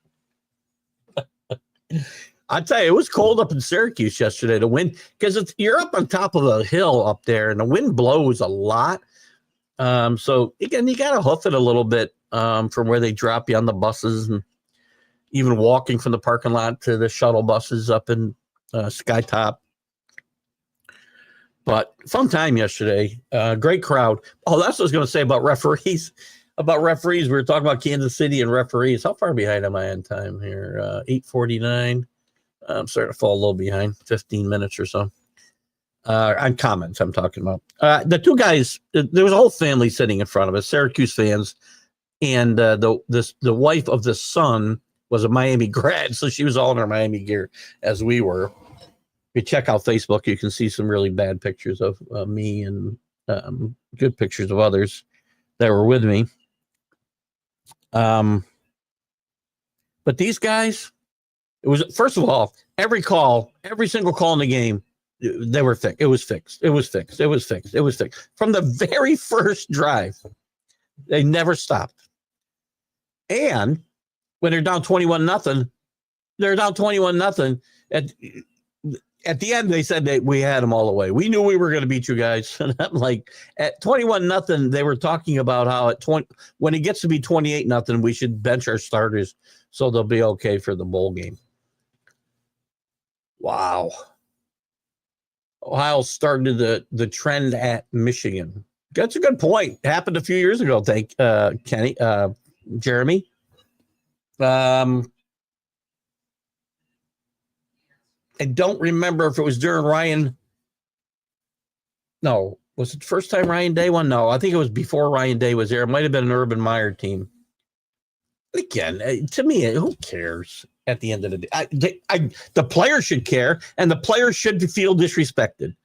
I tell you, it was cold up in Syracuse yesterday. The wind, because you're up on top of a hill up there, and the wind blows a lot. So again, you got to hoof it a little bit from where they drop you on the buses, and even walking from the parking lot to the shuttle buses up in Skytop. But fun time yesterday. Great crowd. Oh, that's what I was going to say about referees. We were talking about Kansas City and referees. How far behind am I on time here? 8:49. I'm starting to fall a little behind, 15 minutes or so. On comments I'm talking about. The two guys, there was a whole family sitting in front of us, Syracuse fans. And the wife of the son was a Miami grad, so she was all in her Miami gear as we were. If you check out Facebook, you can see some really bad pictures of me and good pictures of others that were with me. But these guys, it was, first of all, every single call in the game, they were fixed. It was fixed. From the very first drive, they never stopped. And when they're down 21-0, at the end, they said that we had them all the way. We knew we were going to beat you guys. And I'm like, at 21-0, they were talking about how when it gets to be 28-0, we should bench our starters so they'll be okay for the bowl game. Wow. Ohio started the trend at Michigan. That's a good point. It happened a few years ago. Thank Kenny, Jeremy. I don't remember if it was during Ryan. No, was it the first time Ryan Day won? No, I think it was before Ryan Day was there. It might have been an Urban Meyer team. Again, to me, who cares at the end of the day? The players should care, and the players should feel disrespected.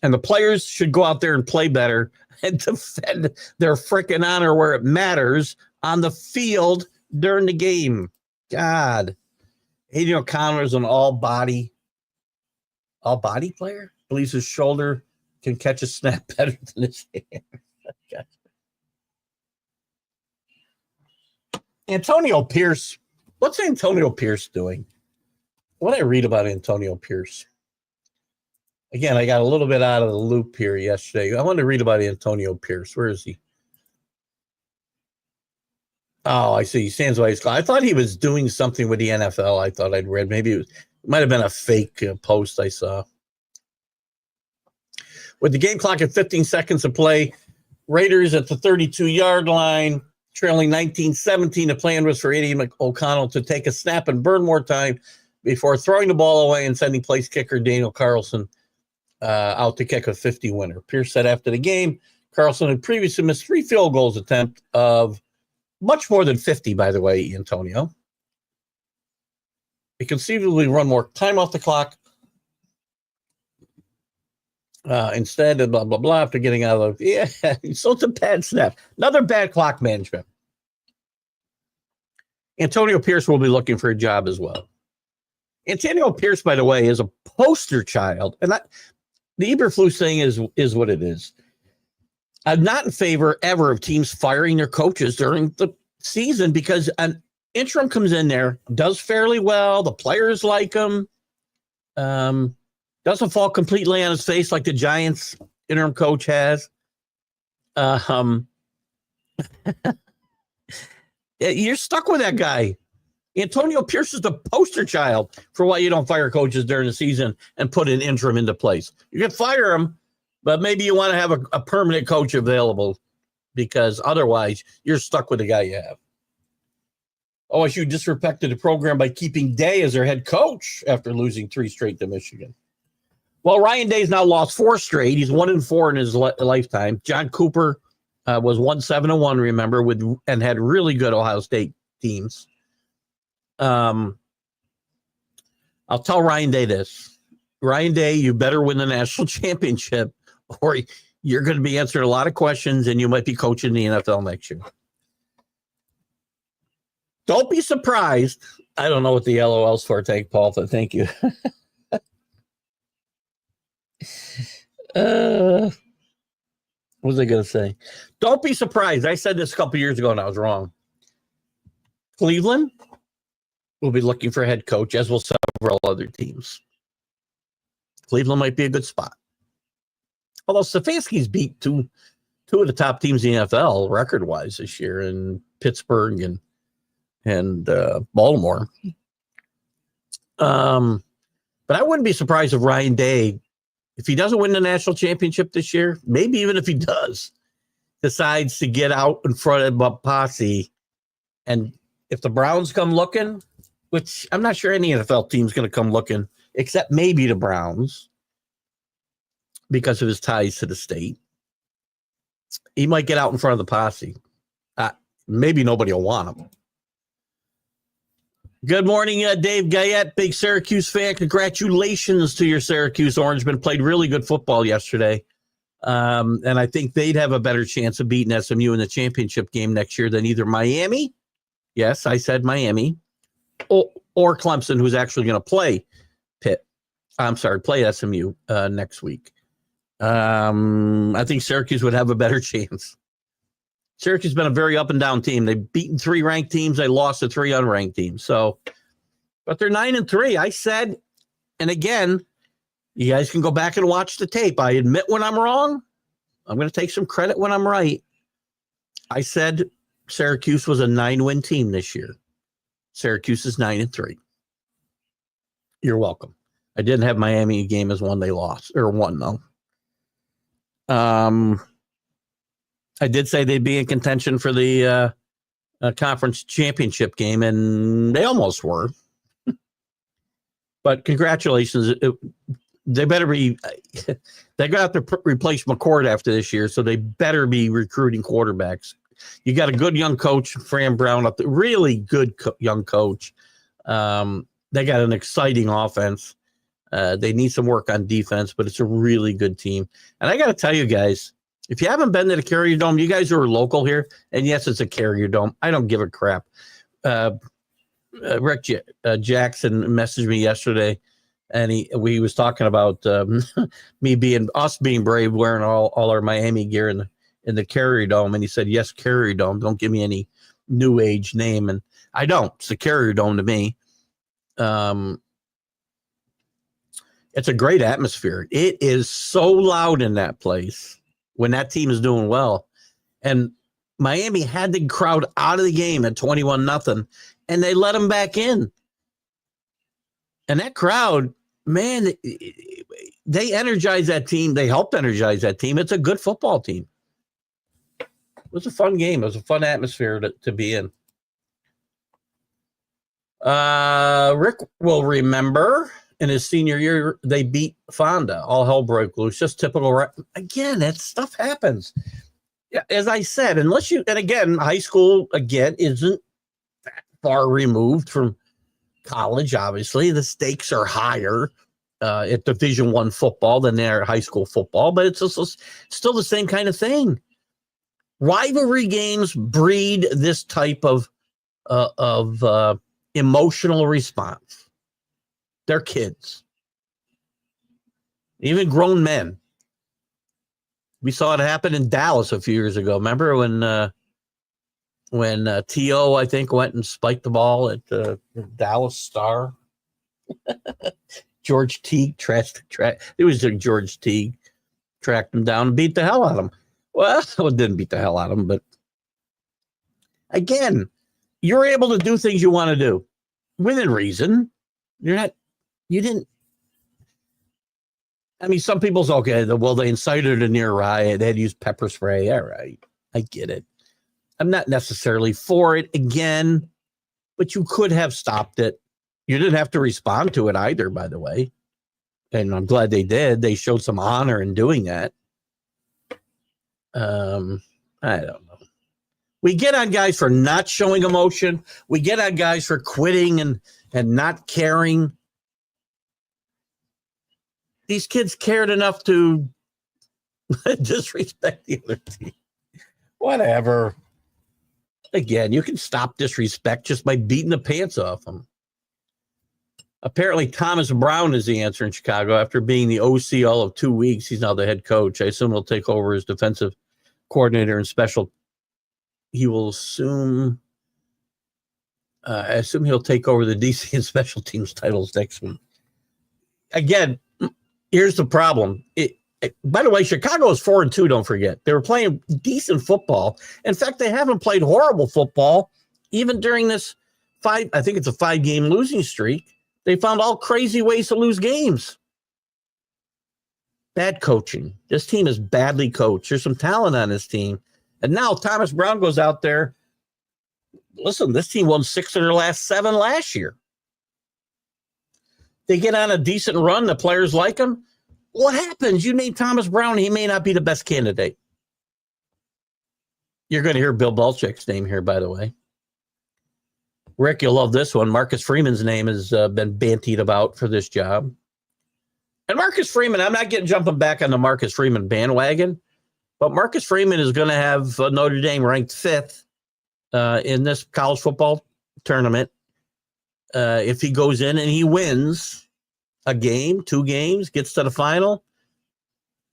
And the players should go out there and play better and defend their freaking honor where it matters on the field during the game. God. Aiden O'Connor is an all-body player. Believes his shoulder can catch a snap better than his hand. Antonio Pierce. What's Antonio Pierce doing? What did I read about Antonio Pierce? Again, I got a little bit out of the loop here yesterday. I wanted to read about Antonio Pierce. Where is he? Oh, I see. Sands Way. I thought he was doing something with the NFL. I thought I'd read. Maybe it might have been a fake post I saw. With the game clock at 15 seconds to play, Raiders at the 32-yard line, trailing 19-17. The plan was for Eddie O'Connell to take a snap and burn more time before throwing the ball away and sending place kicker Daniel Carlson out to kick a 50 winner. Pierce said after the game, Carlson had previously missed 3 field goals attempt of much more than 50, by the way, Antonio. He conceivably run more time off the clock instead of blah, blah, blah, after getting out of, so it's a bad snap. Another bad clock management. Antonio Pierce will be looking for a job as well. Antonio Pierce, by the way, is a poster child. And the Eberflus thing is what it is. I'm not in favor ever of teams firing their coaches during the season because an interim comes in there, does fairly well. The players like him. Doesn't fall completely on his face like the Giants interim coach has. You're stuck with that guy. Antonio Pierce is the poster child for why you don't fire coaches during the season and put an interim into place. You can fire him, but maybe you want to have a permanent coach available because otherwise you're stuck with the guy you have. OSU disrespected the program by keeping Day as their head coach after losing 3 straight to Michigan. Well, Ryan Day's now lost 4 straight. He's 1-4 in his lifetime. John Cooper was 1-7-1, remember, and had really good Ohio State teams. I'll tell Ryan Day this. Ryan Day, you better win the national championship or you're going to be answering a lot of questions and you might be coaching the NFL next year. Don't be surprised. I don't know what the LOL's for. Thank Paul, but thank you. What was I going to say? Don't be surprised. I said this a couple years ago and I was wrong. Cleveland will be looking for a head coach, as will several other teams. Cleveland might be a good spot. Although Stefanski's beat two of the top teams in the NFL record-wise this year in Pittsburgh and Baltimore. But I wouldn't be surprised if Ryan Day, if he doesn't win the national championship this year, maybe even if he does, decides to get out in front of a posse. And if the Browns come looking, which I'm not sure any NFL team's going to come looking, except maybe the Browns, because of his ties to the state, he might get out in front of the posse. Maybe nobody will want him. Good morning, Dave Guyette, big Syracuse fan. Congratulations to your Syracuse Orangemen. Played really good football yesterday. And I think they'd have a better chance of beating SMU in the championship game next year than either Miami. Yes, I said Miami. Or Clemson, who's actually going to play play SMU next week. I think Syracuse would have a better chance. Syracuse has been a very up and down team. They've beaten 3 ranked teams. They lost to 3 unranked teams. But they're 9-3. I said, and again, you guys can go back and watch the tape. I admit when I'm wrong. I'm going to take some credit when I'm right. I said Syracuse was a 9-win team this year. Syracuse is 9-3. You're welcome. I didn't have Miami game as one they lost or won though. I did say they'd be in contention for the conference championship game, and they almost were. But congratulations. They better be – they're going to have to replace McCord after this year, so they better be recruiting quarterbacks. You got a good young coach, Fran Brown, up there, really good young coach. They got an exciting offense. They need some work on defense, but it's a really good team. And I got to tell you guys, if you haven't been to the Carrier Dome, you guys who are local here, and yes, it's a Carrier Dome. I don't give a crap. Rick Jackson messaged me yesterday, and we was talking about us being brave, wearing all our Miami gear in the Carrier Dome, and he said, yes, Carrier Dome. Don't give me any new age name, and I don't. It's the Carrier Dome to me. It's a great atmosphere. It is so loud in that place when that team is doing well. And Miami had the crowd out of the game at 21-0, and they let them back in. And that crowd, man, they energized that team. They helped energize that team. It's a good football team. It was a fun game. It was a fun atmosphere to be in. Rick will remember in his senior year, they beat Fonda. All hell broke loose. Just typical. Again, that stuff happens. As I said, and again, high school, again, isn't that far removed from college. Obviously, the stakes are higher at Division I football than they are at high school football, but it's also still the same kind of thing. Rivalry games breed this type of emotional response. They're kids, even grown men. We saw it happen in Dallas a few years ago. Remember when T.O., I think, went and spiked the ball at the Dallas Star? George Teague it was George Teague tracked him down and beat the hell out of him. Well, it didn't beat the hell out of him, but again, you're able to do things you want to do within reason. Some people's okay. Well, they incited a near riot. They had used pepper spray. All right. I get it. I'm not necessarily for it again, but you could have stopped it. You didn't have to respond to it either, by the way. And I'm glad they did. They showed some honor in doing that. I don't know. We get on guys for not showing emotion. We get on guys for quitting and not caring. These kids cared enough to disrespect the other team. Whatever. Again, you can stop disrespect just by beating the pants off them. Apparently, Thomas Brown is the answer in Chicago. After being the OC all of 2 weeks, he's now the head coach. I assume he'll take over as defensive coordinator and special. He will assume. I assume he'll take over the DC and special teams titles next week. Again, here's the problem. By the way, Chicago is 4-2, don't forget. They were playing decent football. In fact, they haven't played horrible football even during this I think it's a 5-game losing streak. They found all crazy ways to lose games. Bad coaching. This team is badly coached. There's some talent on this team. And now Thomas Brown goes out there. Listen, this team won 6 of their last 7 last year. They get on a decent run. The players like him. What happens? You name Thomas Brown, he may not be the best candidate. You're going to hear Bill Belichick's name here, by the way. Rick, you'll love this one. Marcus Freeman's name has been bantied about for this job. And Marcus Freeman, I'm not jumping back on the Marcus Freeman bandwagon, but Marcus Freeman is going to have Notre Dame ranked 5th in this college football tournament. If he goes in and he wins a game, 2 games, gets to the final.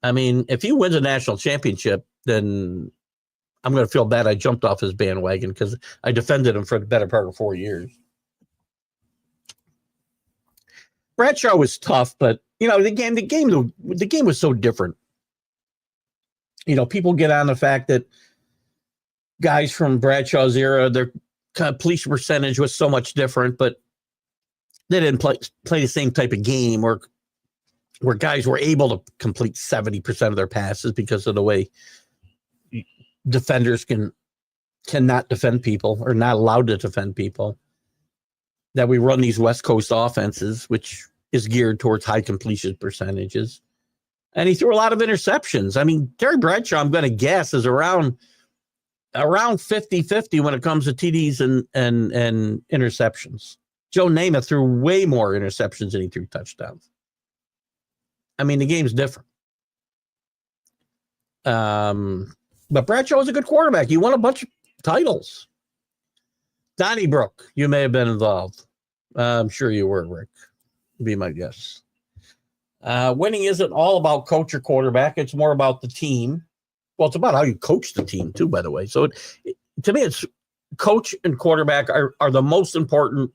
I mean, if he wins a national championship, then I'm going to feel bad I jumped off his bandwagon because I defended him for the better part of 4 years. Bradshaw was tough, but the game was so different. People get on the fact that guys from Bradshaw's era, their completion percentage was so much different, but they didn't play the same type of game where guys were able to complete 70% of their passes because of the way defenders cannot defend people or not allowed to defend people. That we run these West Coast offenses, which is geared towards high completion percentages. And he threw a lot of interceptions. I mean, Terry Bradshaw, I'm going to guess, is around 50-50 when it comes to TDs and interceptions. Joe Namath threw way more interceptions than he threw touchdowns. I mean, the game's different. But Bradshaw was a good quarterback. He won a bunch of titles. Donnybrook, you may have been involved. I'm sure you were, Rick. Be my guess. Winning isn't all about coach or quarterback. It's more about the team. Well, it's about how you coach the team, too, by the way. So to me, it's coach and quarterback are the most important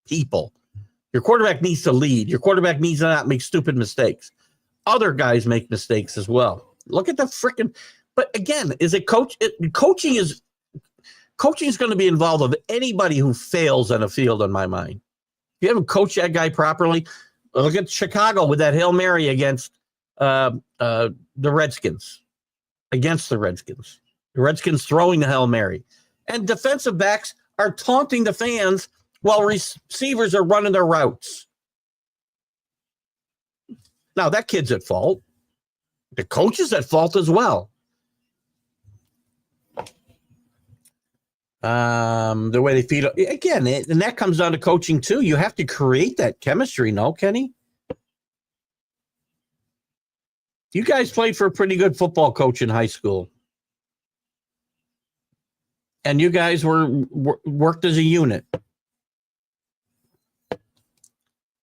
people. Your quarterback needs to lead. Your quarterback needs to not make stupid mistakes. Other guys make mistakes as well. Look at the freaking But again, is it coaching is going to be involved of anybody who fails on a field, in my mind. If you haven't coached that guy properly, look at Chicago with that Hail Mary against the Redskins. Against the Redskins. The Redskins throwing the Hail Mary. And defensive backs are taunting the fans while receivers are running their routes. Now, that kid's at fault. The coach is at fault as well. The way they feed again, and that comes down to coaching too. You have to create that chemistry, no, Kenny? You guys played for a pretty good football coach in high school. And you guys worked as a unit.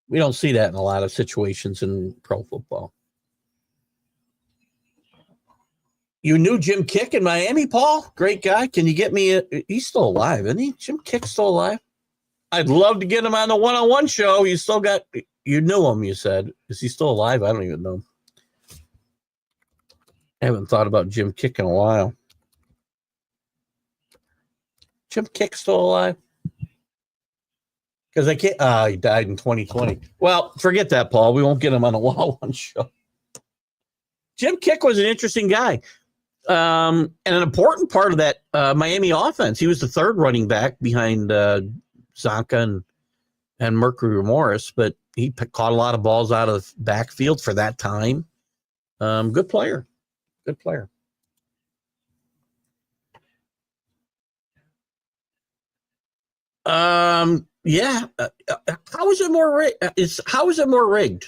We don't see that in a lot of situations in pro football. You knew Jim Kick in Miami, Paul? Great guy. Can you get me he's still alive, isn't he? Jim Kick's still alive? I'd love to get him on the one-on-one show. You knew him, you said. Is he still alive? I don't even know. I haven't thought about Jim Kick in a while. Jim Kick's still alive? Because I can't. He died in 2020. Well, forget that, Paul. We won't get him on a one-on-one show. Jim Kick was an interesting guy. And an important part of that Miami offense. He was the third running back behind Zonka and Mercury Morris, but he caught a lot of balls out of the backfield for that time. Good player. Good player. Yeah. How is it more rigged?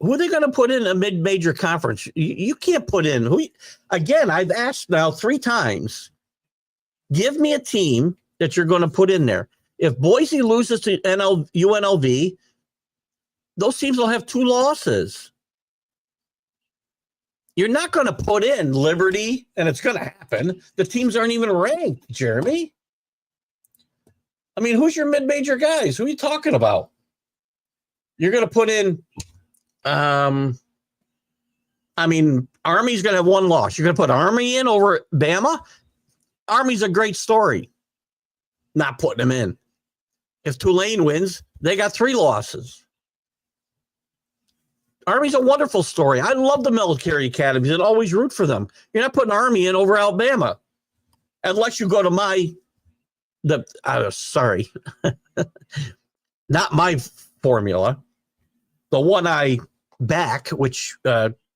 Who are they going to put in a mid-major conference? You can't put in who. Again, I've asked now 3 times. Give me a team that you're going to put in there. If Boise loses to UNLV, those teams will have 2 losses. You're not going to put in Liberty, and it's going to happen. The teams aren't even ranked, Jeremy. I mean, who's your mid-major guys? Who are you talking about? You're going to put in, Army's going to have 1 loss. You're going to put Army in over Bama? Army's a great story. Not putting them in. If Tulane wins, they got 3 losses. Army's a wonderful story. I love the military academies and always root for them. You're not putting Army in over Alabama. Unless you go to not my formula. The one I back, which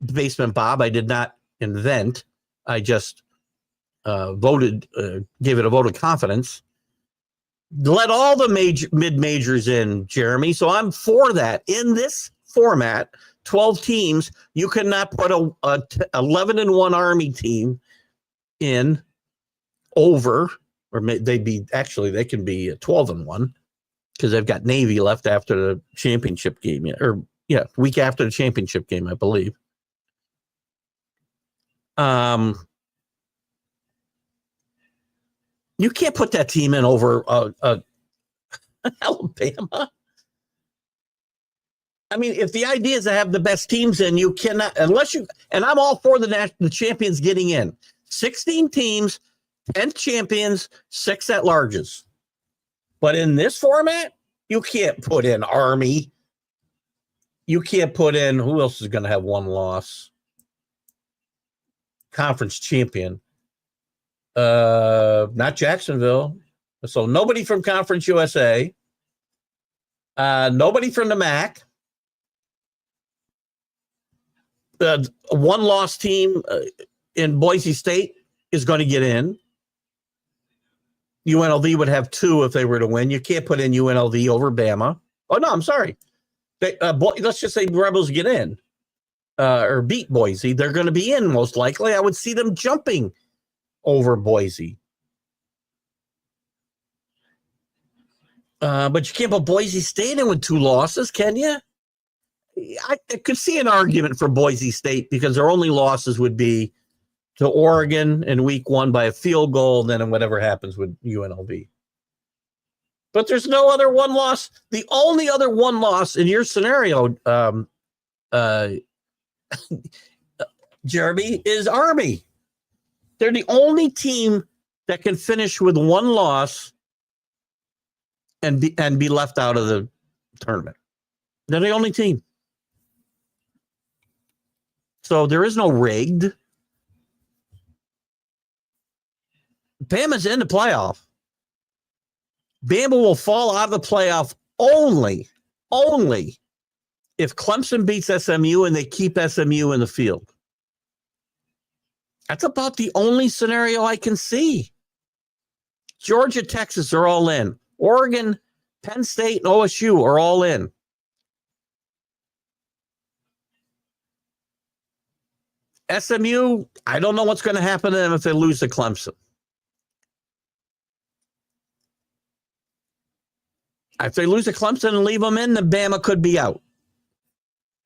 Basement Bob, I did not invent. I just gave it a vote of confidence. Let all the mid-majors in, Jeremy. So I'm for that. In this format, 12 teams, you cannot put a 11-1 Army team in over, or they can be 12-1 because they've got Navy left after the championship game, week after the championship game, I believe. You can't put that team in over Alabama. I mean, if the idea is to have the best teams in, you cannot, and I'm all for the champions getting in. 16 teams, 10 champions, 6 at-larges. But in this format, you can't put in Army. You can't put in, who else is going to have 1 loss? Conference champion. Not Jacksonville. So nobody from Conference USA. Nobody from the MAC. The 1-loss team in Boise State is going to get in. UNLV would have 2 if they were to win. You can't put in UNLV over Bama. Oh, no, I'm sorry. Let's just say Rebels get in or beat Boise. They're going to be in most likely. I would see them jumping over Boise. But you can't put Boise State in with 2 losses, can you? I could see an argument for Boise State because their only losses would be to Oregon in week 1 by a field goal, and then whatever happens with UNLV. But there's no other 1 loss. The only other 1 loss in your scenario, Jeremy, is Army. They're the only team that can finish with one loss and be left out of the tournament. They're the only team. So there is no rigged. Bama's in the playoff. Bama will fall out of the playoff only if Clemson beats SMU and they keep SMU in the field. That's about the only scenario I can see. Georgia, Texas are all in. Oregon, Penn State, and OSU are all in. SMU, I don't know what's going to happen to them if they lose to Clemson. If they lose to Clemson and leave them in, then Bama could be out.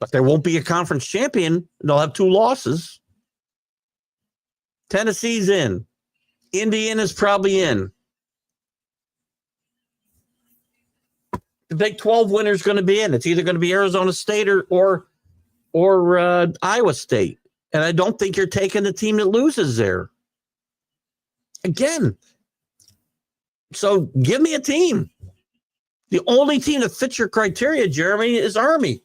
But there won't be a conference champion. They'll have 2 losses. Tennessee's in. Indiana's probably in. The Big 12 winner's going to be in. It's either going to be Arizona State or Iowa State. And I don't think you're taking the team that loses there. Again, so give me a team. The only team that fits your criteria, Jeremy, is Army.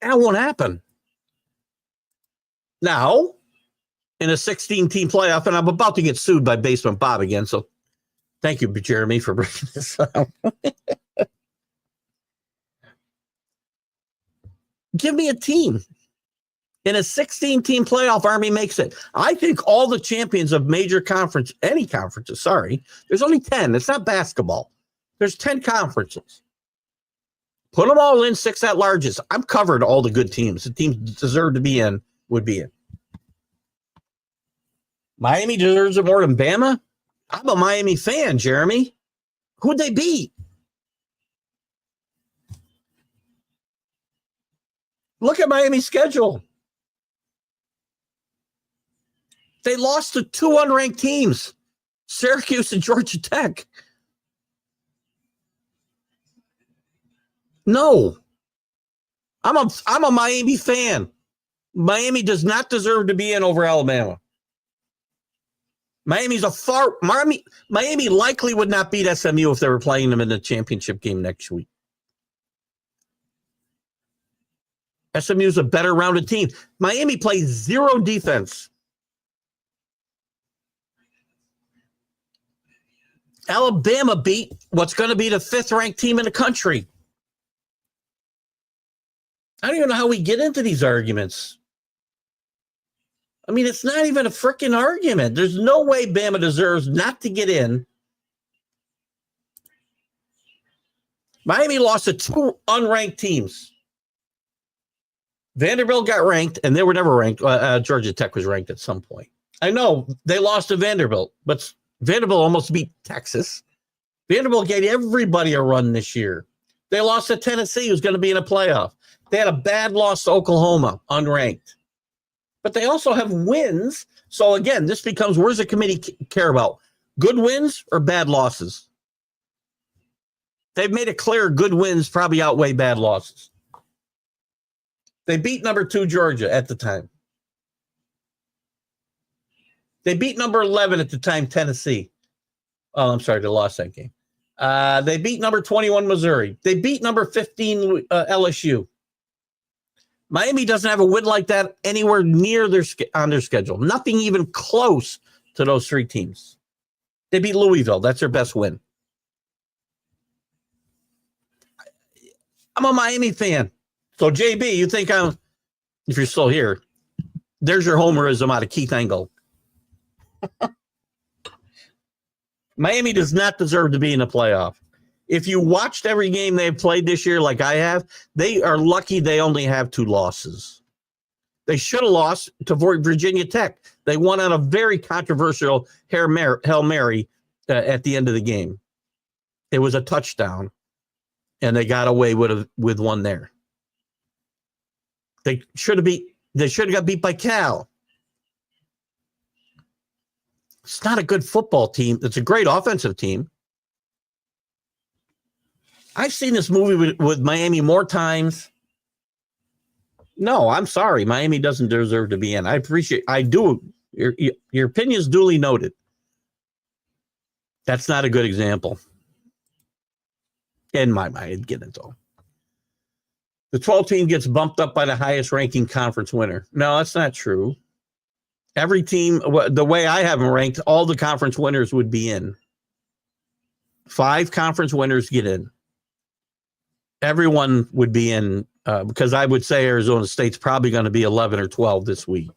That won't happen. Now, in a 16-team playoff, and I'm about to get sued by Basement Bob again, so thank you, Jeremy, for bringing this up. Give me a team. In a 16-team playoff, Army makes it. I think all the champions of major conference, any conferences, there's only 10. It's not basketball. There's 10 conferences. Put them all in, 6 at larges. I'm covered all the good teams. The teams deserve to be in would be in. Miami deserves it more than Bama? I'm a Miami fan, Jeremy. Who'd they beat? Look at Miami's schedule. They lost to 2 unranked teams, Syracuse and Georgia Tech. No. I'm a Miami fan. Miami does not deserve to be in over Alabama. Miami likely would not beat SMU if they were playing them in the championship game next week. SMU is a better rounded team. Miami plays 0 defense. Alabama beat what's going to be the 5th ranked team in the country. I don't even know how we get into these arguments. I mean, it's not even a freaking argument. There's no way Bama deserves not to get in. Miami lost to 2 unranked teams. Vanderbilt got ranked, and they were never ranked. Georgia Tech was ranked at some point. I know they lost to Vanderbilt, but Vanderbilt almost beat Texas. Vanderbilt gave everybody a run this year. They lost to Tennessee, who's going to be in a playoff. They had a bad loss to Oklahoma, unranked. But they also have wins. So, again, this becomes, where's the committee care about? Good wins or bad losses? They've made it clear good wins probably outweigh bad losses. They beat number 2 Georgia at the time. They beat number 11 at the time, Tennessee. Oh, I'm sorry, they lost that game. They beat number 21 Missouri. They beat number 15 LSU. Miami doesn't have a win like that anywhere near on their schedule. Nothing even close to those 3 teams. They beat Louisville. That's their best win. I'm a Miami fan. So, JB, you think if you're still here, there's your homerism out of Keith Engle. Miami does not deserve to be in the playoff. If you watched every game they've played this year like I have, they are lucky they only have 2 losses. They should have lost to Virginia Tech. They won on a very controversial Hail Mary at the end of the game. It was a touchdown, and they got away with one there. They should have got beat by Cal. It's not a good football team. It's a great offensive team. I've seen this movie with Miami more times No, I'm sorry. Miami doesn't deserve to be in. I do. Your opinion is duly noted. That's not a good example. In my mind, get it though. The 12 team gets bumped up by the highest ranking conference winner. No, that's not true. Every team, the way I have them ranked, all the conference winners would be in. 5 conference winners get in. Everyone would be in because I would say Arizona State's probably going to be 11 or 12 this week.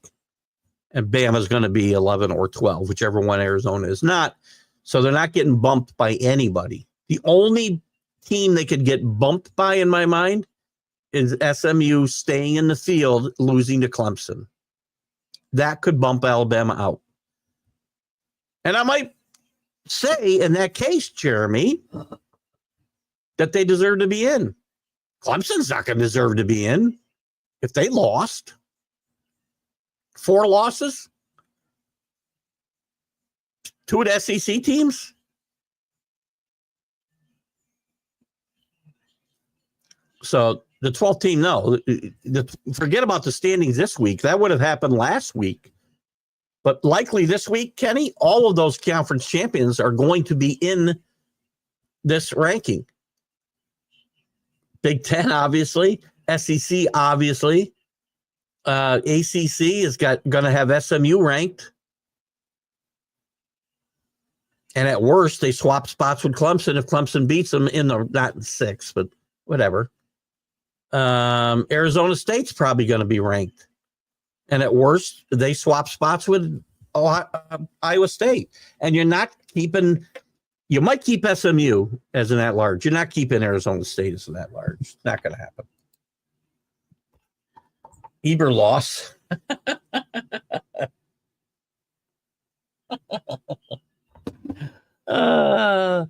And Bama's going to be 11 or 12, whichever one Arizona is not. So they're not getting bumped by anybody. The only team they could get bumped by, in my mind, is SMU staying in the field, losing to Clemson. That could bump Alabama out. And I might say, in that case, Jeremy, that they deserve to be in. Clemson's not going to deserve to be in if they lost. 4 losses. 2 of the SEC teams. So the 12th team, no. Forget about the standings this week. That would have happened last week. But likely this week, Kenny, all of those conference champions are going to be in this ranking. Big Ten, obviously. SEC, obviously. ACC is going to have SMU ranked. And at worst, they swap spots with Clemson if Clemson beats them in the, not in 6, but whatever. Arizona State's probably going to be ranked. And at worst, they swap spots with Iowa State. And you're not keeping, you might keep SMU as an at-large. You're not keeping Arizona State as an at-large. It's not going to happen. Eber loss. 5-19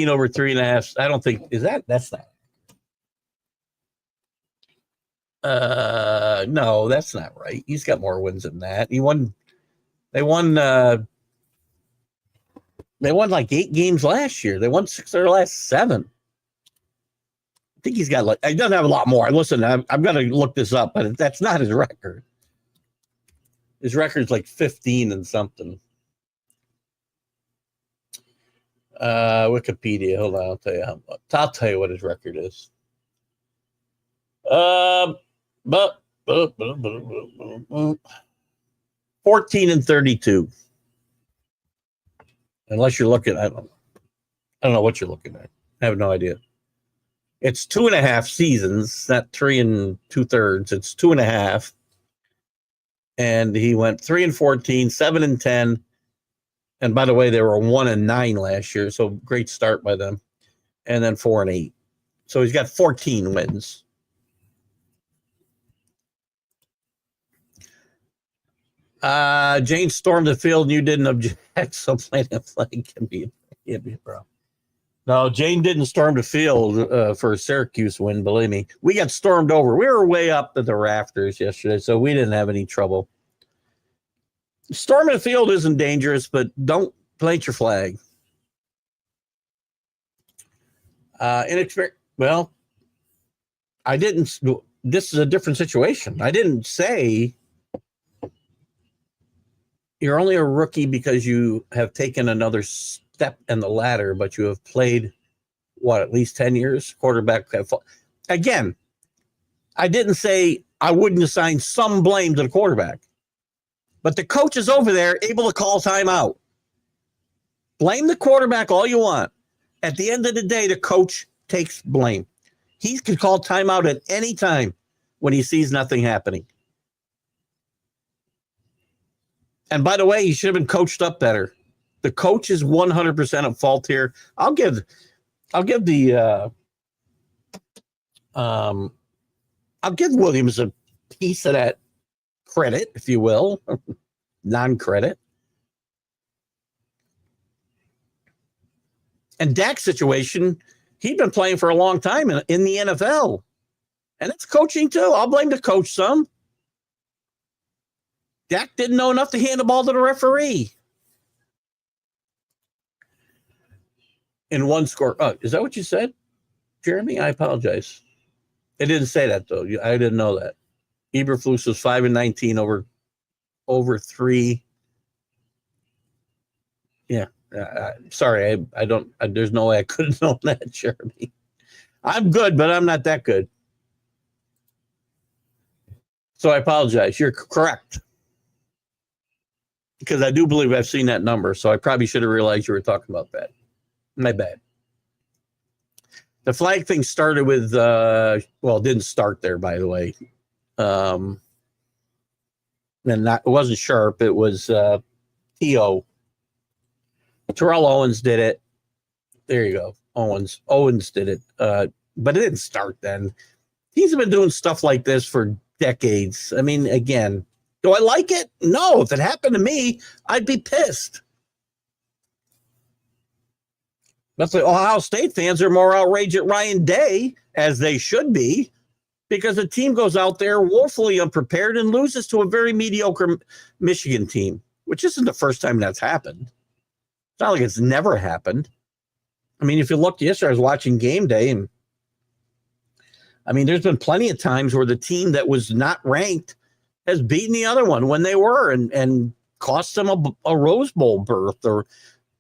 over 3.5. I don't think that's not. No, that's not right. He's got more wins than that. They won like 8 games last year. They won 6 of their last 7. I think he's got he doesn't have a lot more. Listen, I'm going to look this up, but that's not his record. His record's like 15 and something. Wikipedia. Hold on, I'll tell you what his record is. 14-32. Unless you're looking, I don't know what you're looking at. I have no idea. It's 2.5 seasons, not 3 2/3. It's 2.5. And he went 3-14, 7-10. And by the way, they were 1-9 last year, so great start by them. And then 4-8. So he's got 14 wins. Jane stormed the field and you didn't object, so playing a flag can be a problem. No, Jane didn't storm the field for a Syracuse win, believe me. We got stormed over. We were way up to the rafters yesterday, so we didn't have any trouble. Storming the field isn't dangerous, but don't plant your flag. Well, I didn't. This is a different situation. I didn't say you're only a rookie because you have taken another step in the ladder, but you have played, at least 10 years? Quarterback. Again, I didn't say I wouldn't assign some blame to the quarterback. But the coach is over there able to call timeout. Blame the quarterback all you want. At the end of the day, the coach takes blame. He can call timeout at any time when he sees nothing happening. And by the way, he should have been coached up better. The coach is 100% at fault here. I'll give Williams a piece of that credit, if you will, non-credit. And Dak's situation, he'd been playing for a long time in the NFL. And it's coaching too. I'll blame the coach some. Dak didn't know enough to hand the ball to the referee. In one score. Oh, is that what you said, Jeremy? I apologize. It didn't say that though. I didn't know that. Eberflus was 5-19 over 3. Yeah. Sorry, I don't. There's no way I could have known that, Jeremy. I'm good, but I'm not that good. So I apologize. You're correct. Because I do believe I've seen that number, so I probably should have realized you were talking about that. My bad. The flag thing started with, it didn't start there, by the way. And it wasn't Sharp. It was T.O. Terrell Owens did it. There you go. Owens did it. But it didn't start then. He's been doing stuff like this for decades. I mean, again, do I like it? No. If it happened to me, I'd be pissed. That's like Ohio State fans are more outraged at Ryan Day, as they should be, because the team goes out there woefully unprepared and loses to a very mediocre Michigan team, which isn't the first time that's happened. It's not like it's never happened. I mean, if you looked yesterday, I was watching Game Day, and I mean, there's been plenty of times where the team that was not ranked has beaten the other one when they were and cost them a Rose Bowl berth or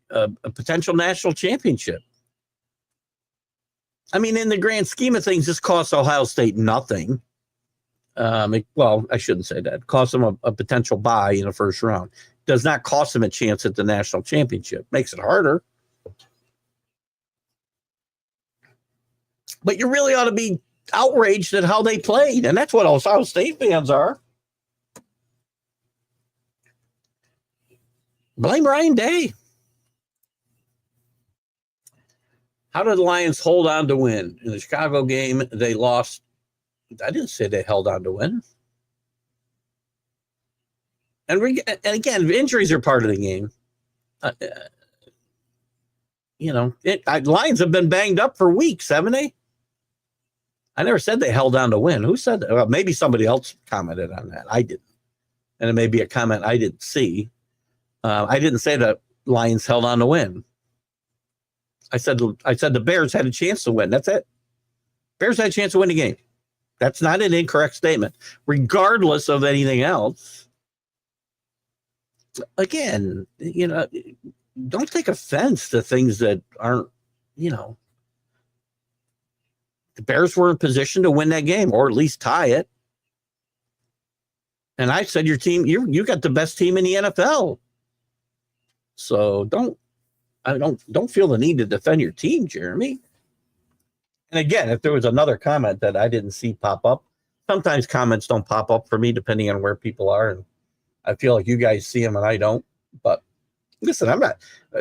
a potential national championship. I mean, in the grand scheme of things, this costs Ohio State nothing. I shouldn't say that. It costs them a potential bye in the first round. Does not cost them a chance at the national championship. Makes it harder. But you really ought to be outraged at how they played, and that's what Ohio State fans are. Blame Ryan Day. How did the Lions hold on to win? In the Chicago game, they lost. I didn't say they held on to win. And again, injuries are part of the game. Lions have been banged up for weeks, haven't they? I never said they held on to win. Who said that? Well, maybe somebody else commented on that. I didn't. And it may be a comment I didn't see. I didn't say the Lions held on to win. I said the Bears had a chance to win. That's it. Bears had a chance to win the game. That's not an incorrect statement, regardless of anything else. Again, don't take offense to things that aren't, the Bears were in position to win that game or at least tie it. And I said your team, you got the best team in the NFL. So don't feel the need to defend your team, Jeremy. And again, if there was another comment that I didn't see pop up, sometimes comments don't pop up for me depending on where people are. And I feel like you guys see them and I don't. But listen,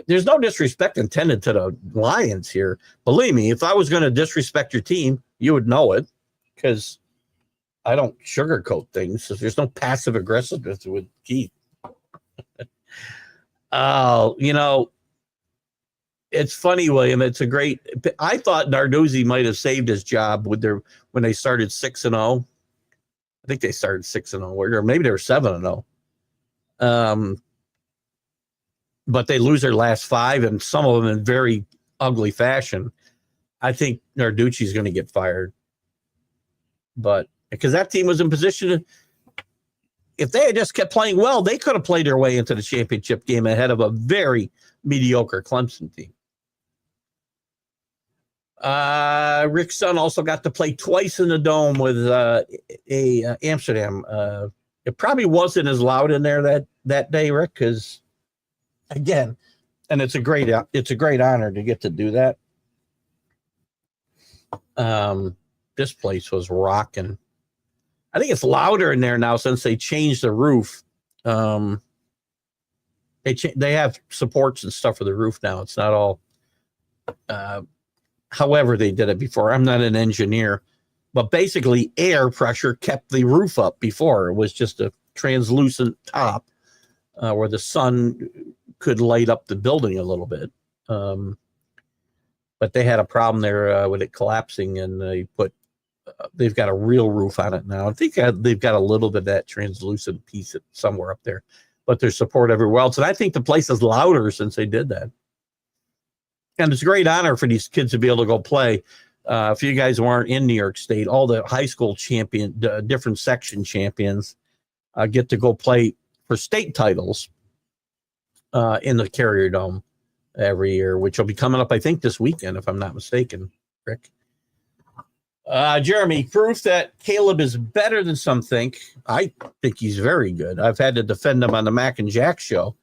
there's no disrespect intended to the Lions here. Believe me, if I was going to disrespect your team, you would know it because I don't sugarcoat things. So there's no passive aggressiveness with Keith. It's funny, William. I thought Narduzzi might have saved his job when they started 6-0. I think they started 6-0, or maybe they were 7-0. But they lose their last 5, and some of them in very ugly fashion. I think Narduzzi's going to get fired. But because that team was in position to, if they had just kept playing well, they could have played their way into the championship game ahead of a very mediocre Clemson team. Rick's son also got to play twice in the Dome with Amsterdam. It probably wasn't as loud in there that day, Rick, because again, and it's a great honor to get to do that. This place was rocking. I think it's louder in there now since they changed the roof. They have supports and stuff for the roof now. It's not all however they did it before. I'm not an engineer, but basically air pressure kept the roof up before. It was just a translucent top where the sun could light up the building a little bit. But they had a problem there with it collapsing, and they've got a real roof on it now. I think they've got a little bit of that translucent piece somewhere up there, but there's support everywhere else. And I think the place is louder since they did that. And it's a great honor for these kids to be able to go play. if you guys weren't in New York State, all the high school different section champions get to go play for state titles in the Carrier Dome every year, which will be coming up, I think, this weekend, if I'm not mistaken, Rick. Jeremy, proof that Caleb is better than some think. I think he's very good. I've had to defend him on the Mac and Jack show.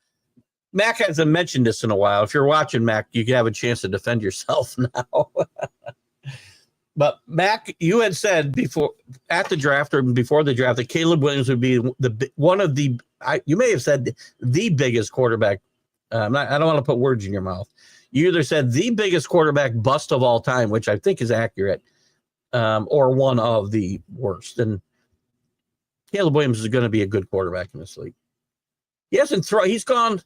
Mac hasn't mentioned this in a while. If you're watching, Mac, you can have a chance to defend yourself now. But Mac, you had said before at the draft or before the draft that Caleb Williams would be one of the. You may have said the biggest quarterback. I don't want to put words in your mouth. You either said the biggest quarterback bust of all time, which I think is accurate, or one of the worst. And Caleb Williams is going to be a good quarterback in this league. He hasn't thrown. He's gone.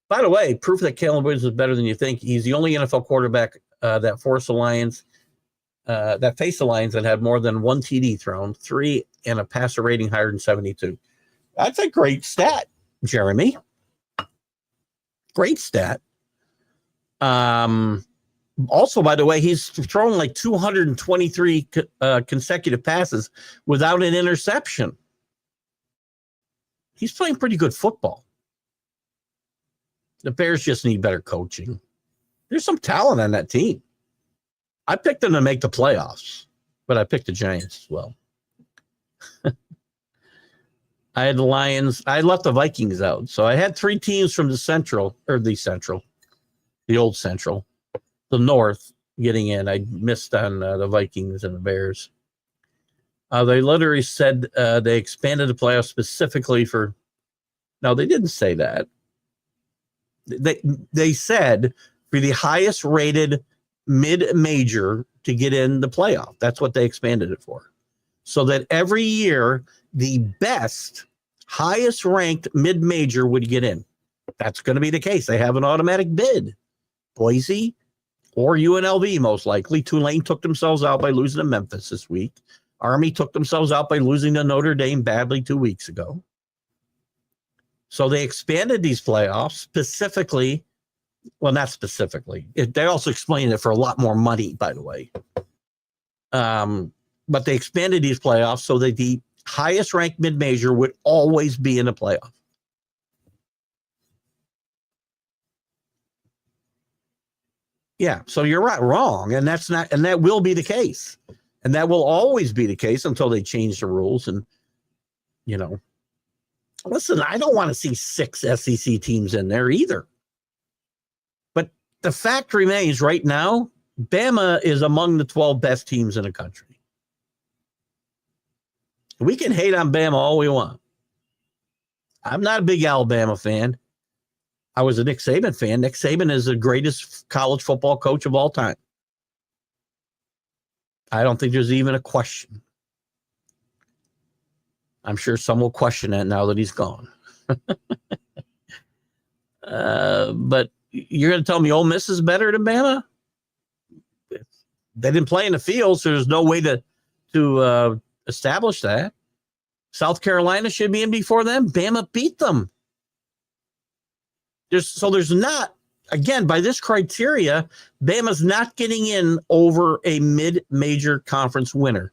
By the way, proof that Caleb Williams is better than you think. He's the only NFL quarterback that faced the Lions that had more than one TD thrown, 3, and a passer rating higher than 72. That's a great stat, Jeremy. Great stat. Also, by the way, he's thrown like 223 consecutive passes without an interception. He's playing pretty good football. The Bears just need better coaching. There's some talent on that team. I picked them to make the playoffs, but I picked the Giants as well. I had the Lions. I left the Vikings out. So I had 3 teams from the old Central, the North getting in. I missed on the Vikings and the Bears. They literally said they expanded the playoffs specifically for. No, they didn't say that. They said for the highest rated mid-major to get in the playoff. That's what they expanded it for. So that every year, the best, highest ranked mid-major would get in. That's going to be the case. They have an automatic bid. Boise or UNLV, most likely. Tulane took themselves out by losing to Memphis this week. Army took themselves out by losing to Notre Dame badly 2 weeks ago. So they expanded these playoffs specifically. Well, not specifically. They also explained it for a lot more money, by the way. But they expanded these playoffs so that the highest ranked mid-major would always be in the playoff. Yeah, so you're right, wrong, and that will be the case, and that will always be the case until they change the rules. And listen, I don't want to see 6 SEC teams in there either. But the fact remains, right now, Bama is among the 12 best teams in the country. We can hate on Bama all we want. I'm not a big Alabama fan. I was a Nick Saban fan. Nick Saban is the greatest college football coach of all time. I don't think there's even a question. I'm sure some will question that now that he's gone. But you're going to tell me Ole Miss is better than Bama? They didn't play in the field, so there's no way to establish that. South Carolina should be in before them. Bama beat them. There's not, again, by this criteria, Bama's not getting in over a mid-major conference winner.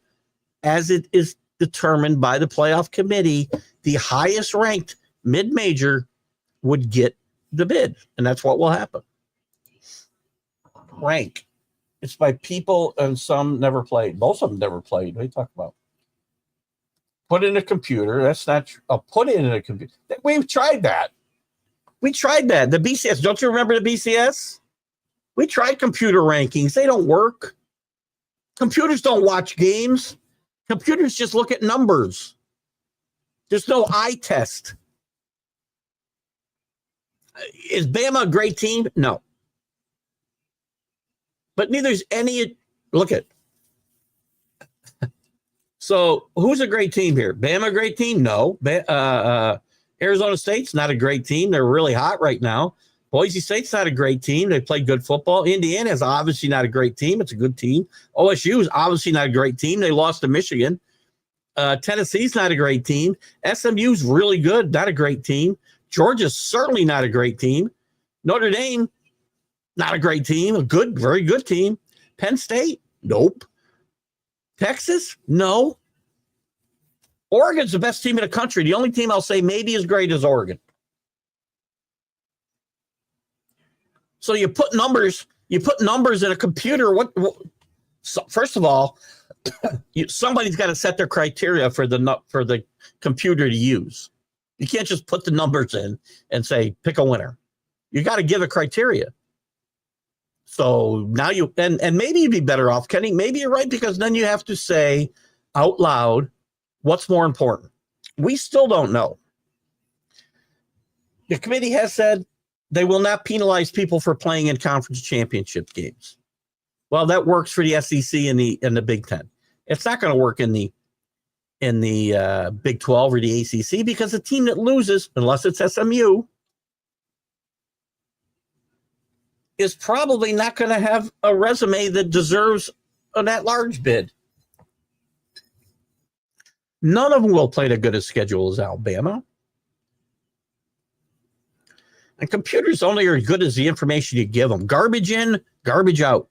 As it is determined by the playoff committee, the highest ranked mid-major would get the bid, and that's what will happen. Rank. It's by people, and some never played. Most of them never played. What are you talking about? Put in a computer. That's not true. Put it in a computer. We've tried that. We tried that. The BCS. Don't you remember the BCS? We tried computer rankings. They don't work. Computers don't watch games. Computers just look at numbers. There's no eye test. Is Bama a great team? No. But neither is any. Look at. So who's a great team here? Bama a great team? No. Arizona State's not a great team. They're really hot right now. Boise State's not a great team. They play good football. Indiana's obviously not a great team. It's a good team. OSU is obviously not a great team. They lost to Michigan. Tennessee's not a great team. SMU's really good. Not a great team. Georgia's certainly not a great team. Notre Dame, not a great team. A good, very good team. Penn State? Nope. Texas? No. Oregon's the best team in the country. The only team I'll say maybe as great as Oregon. So you put numbers in a computer. So first of all, somebody's got to set their criteria for the computer to use. You can't just put the numbers in and say, pick a winner. You got to give a criteria. So now and maybe you'd be better off, Kenny. Maybe you're right, because then you have to say out loud, what's more important? We still don't know. The committee has said they will not penalize people for playing in conference championship games. Well, that works for the SEC and the Big Ten. It's not going to work in the Big 12 or the ACC, because the team that loses, unless it's SMU, is probably not going to have a resume that deserves an at-large bid. None of them will play as good a schedule as Alabama. And computers only are as good as the information you give them. Garbage in, garbage out.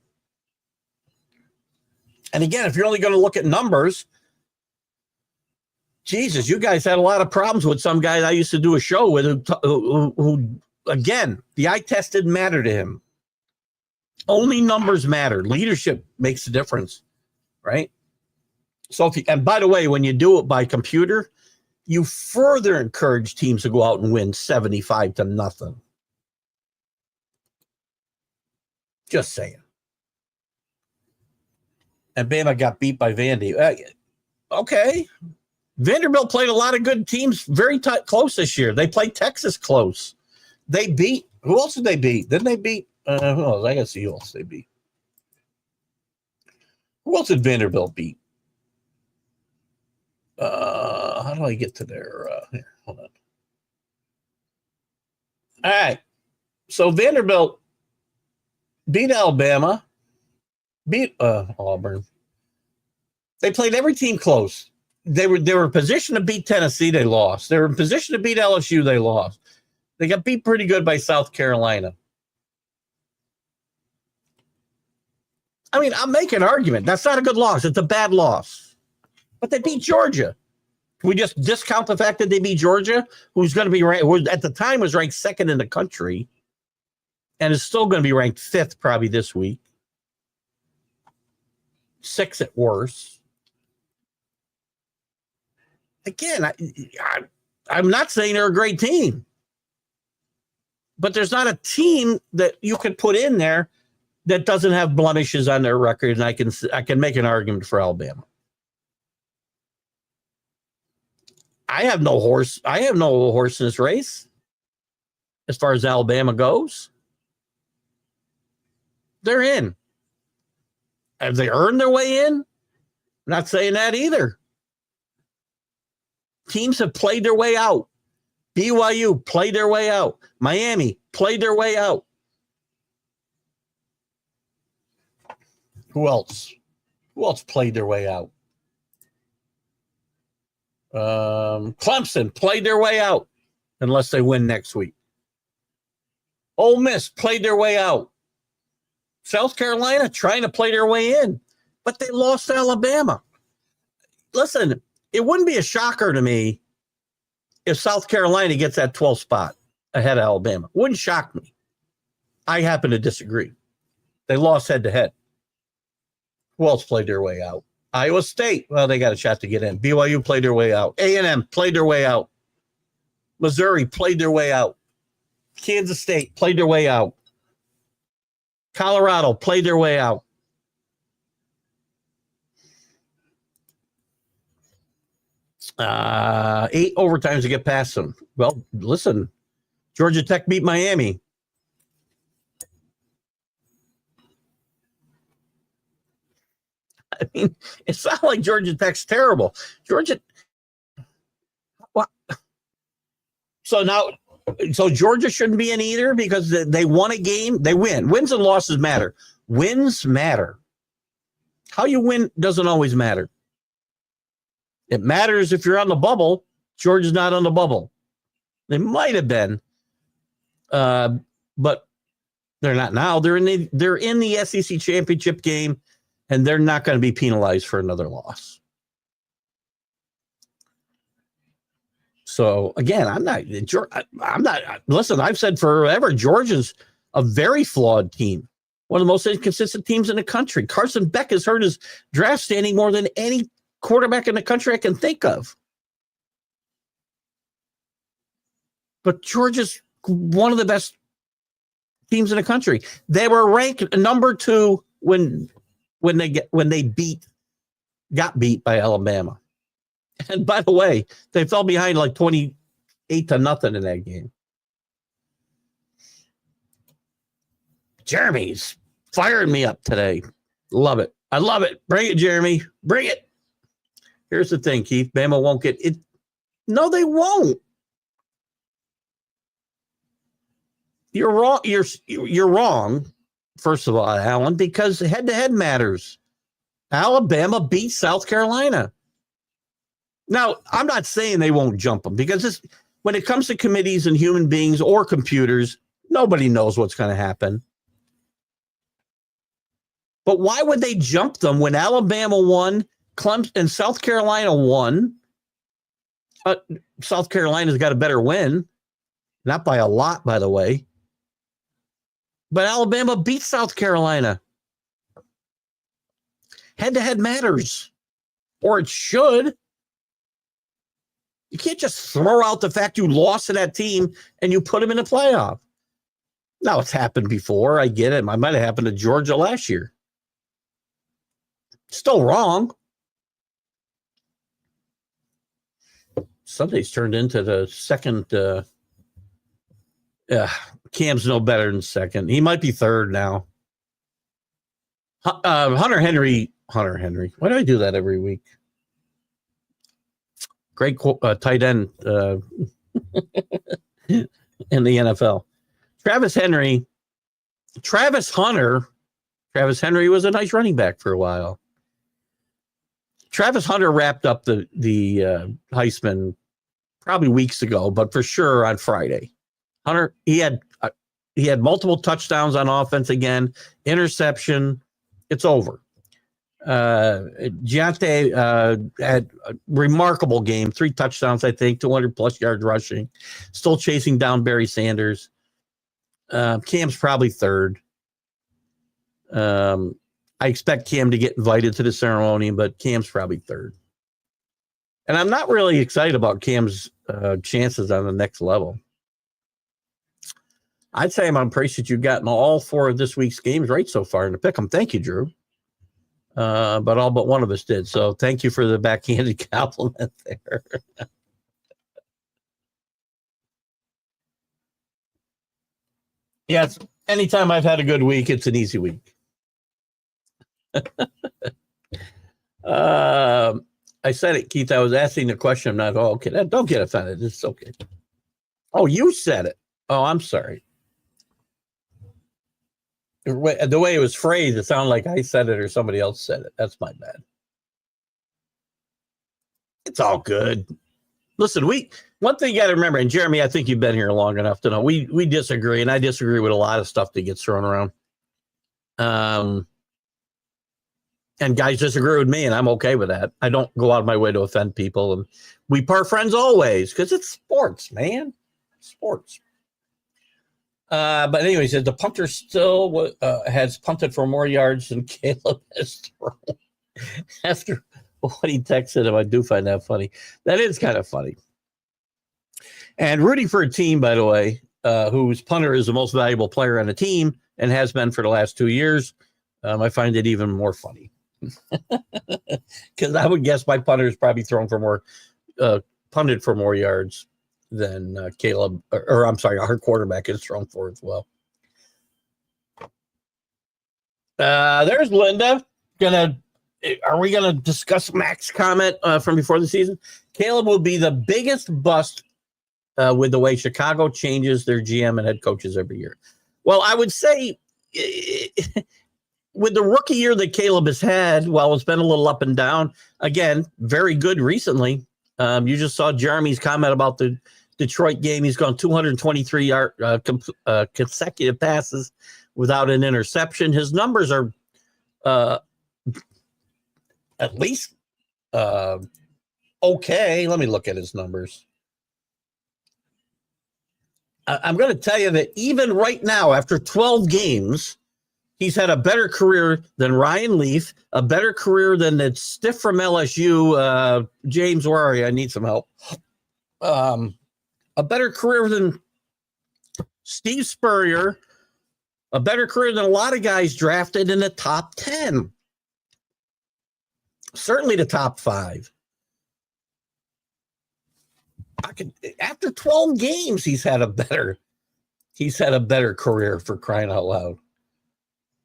And again, if you're only going to look at numbers, Jesus, you guys had a lot of problems with some guy I used to do a show with who again, the eye test didn't matter to him. Only numbers matter. Leadership makes a difference, right? So and by the way, when you do it by computer, you further encourage teams to go out and win 75-0. Just saying. And Bama got beat by Vandy. Okay. Vanderbilt played a lot of good teams very close this year. They played Texas close. They beat, who else did they beat? Didn't they beat, who else? I got to see who else they beat. Who else did Vanderbilt beat? How do I get to there? Here, hold on. All right. So Vanderbilt beat Alabama, beat Auburn. They played every team close. They were in position to beat Tennessee. They lost. They were in position to beat LSU. They lost. They got beat pretty good by South Carolina. I mean, I'll make an argument. That's not a good loss. It's a bad loss. But they beat Georgia. Can we just discount the fact that they beat Georgia, who's going to be ranked, who at the time was ranked second in the country, and is still going to be ranked fifth probably this week. Sixth at worst. Again, I'm not saying they're a great team, but there's not a team that you could put in there that doesn't have blemishes on their record, and I can make an argument for Alabama. I have no horse in this race as far as Alabama goes. They're in. Have they earned their way in? I'm not saying that either. Teams have played their way out. BYU played their way out. Miami played their way out. Who else? Who else played their way out? Clemson played their way out unless they win next week. Ole Miss played their way out. South Carolina trying to play their way in, but they lost to Alabama. Listen, it wouldn't be a shocker to me if South Carolina gets that 12th spot ahead of Alabama. Wouldn't shock me. I happen to disagree. They lost head-to-head. Who else played their way out? Iowa State, well, they got a shot to get in. BYU played their way out. A&M played their way out. Missouri played their way out. Kansas State played their way out. Colorado played their way out. Eight overtimes to get past them. Well, listen, Georgia Tech beat Miami. I mean, it's not like Georgia Tech's terrible. What? So Georgia shouldn't be in either because they won a game. They win. Wins and losses matter. Wins matter. How you win doesn't always matter. It matters if you're on the bubble. Georgia's not on the bubble. They might have been, but They're not now. They're in the SEC championship game, and they're not going to be penalized for another loss. So again, I'm not. Listen, I've said forever, Georgia's a very flawed team, one of the most inconsistent teams in the country. Carson Beck has hurt his draft standing more than any quarterback in the country I can think of. But Georgia's one of the best teams in the country. They were ranked number 2 when they got beat by Alabama. And by the way, they fell behind like 28-0 in that game. Jeremy's firing me up today. Love it. I love it. Bring it, Jeremy. Bring it. Here's the thing, Keith. Bama won't get it. No, they won't. You're wrong. You're wrong, first of all, Alan, because head-to-head matters. Alabama beat South Carolina. Now, I'm not saying they won't jump them, because when it comes to committees and human beings or computers, nobody knows what's going to happen. But why would they jump them when Alabama won, Clemson and South Carolina won? South Carolina's got a better win, not by a lot, by the way. But Alabama beat South Carolina. Head-to-head matters, or it should. You can't just throw out the fact you lost to that team and you put them in the playoff. Now, it's happened before. I get it. It might have happened to Georgia last year. Still wrong. Sunday's turned into the second. Cam's no better than second. He might be third now. Hunter Henry. Why do I do that every week? Great tight end in the NFL. Travis Henry was a nice running back for a while. Travis Hunter wrapped up the Heisman probably weeks ago, but for sure on Friday. Hunter, he had multiple touchdowns on offense again, interception. It's over. Giante had a remarkable game, 3 touchdowns, I think, 200+ yards rushing, still chasing down Barry Sanders. Cam's probably third. I expect Cam to get invited to the ceremony, but Cam's probably third. And I'm not really excited about Cam's chances on the next level. I'd say I'm impressed that you've gotten all 4 of this week's games right so far in the pick 'em. Thank you, Drew. But all but one of us did. So thank you for the backhanded compliment there. Yes, anytime I've had a good week, it's an easy week. I said it, Keith. I was asking the question. I'm not. Oh, okay. Don't get offended. It's okay. Oh, you said it. Oh, I'm sorry. The way it was phrased, it sounded like I said it or somebody else said it. That's my bad. It's all good. Listen, one thing you got to remember, and Jeremy, I think you've been here long enough to know we disagree, and I disagree with a lot of stuff that gets thrown around. And guys disagree with me, and I'm okay with that. I don't go out of my way to offend people, and we part friends always because it's sports, man. Sports. But anyways, the punter still has punted for more yards than Caleb has thrown. After what he texted him, I do find that funny. That is kind of funny. And rooting for a team, by the way, whose punter is the most valuable player on the team and has been for the last 2 years, I find it even more funny. Because I would guess my punter is probably thrown for more, punted for more yards than Caleb, or I'm sorry, our quarterback is thrown for as well. There's Linda. Are we gonna discuss Mac's comment from before the season? Caleb will be the biggest bust with the way Chicago changes their GM and head coaches every year. Well, I would say with the rookie year that Caleb has had, while it's been a little up and down, again, very good recently. You just saw Jeremy's comment about the Detroit game. He's gone 223 consecutive passes without an interception. His numbers are at least okay. Let me look at his numbers. I'm going to tell you that even right now, after 12 games, he's had a better career than Ryan Leaf, a better career than that stiff from LSU, James, where are you? I need some help. A better career than Steve Spurrier, a better career than a lot of guys drafted in the top 10. Certainly the top 5. After 12 games, he's had a better career, for crying out loud.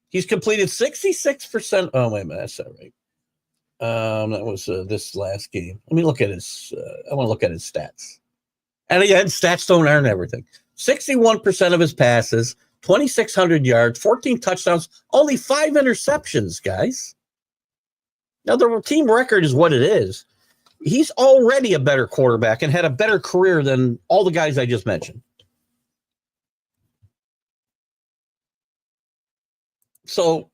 He's completed 66%. Oh, wait a minute. That's not right. That was this last game. Let me look at his. I want to look at his stats. And again, stats don't earn everything. 61% of his passes, 2,600 yards, 14 touchdowns, only 5 interceptions, guys. Now, the team record is what it is. He's already a better quarterback and had a better career than all the guys I just mentioned. So,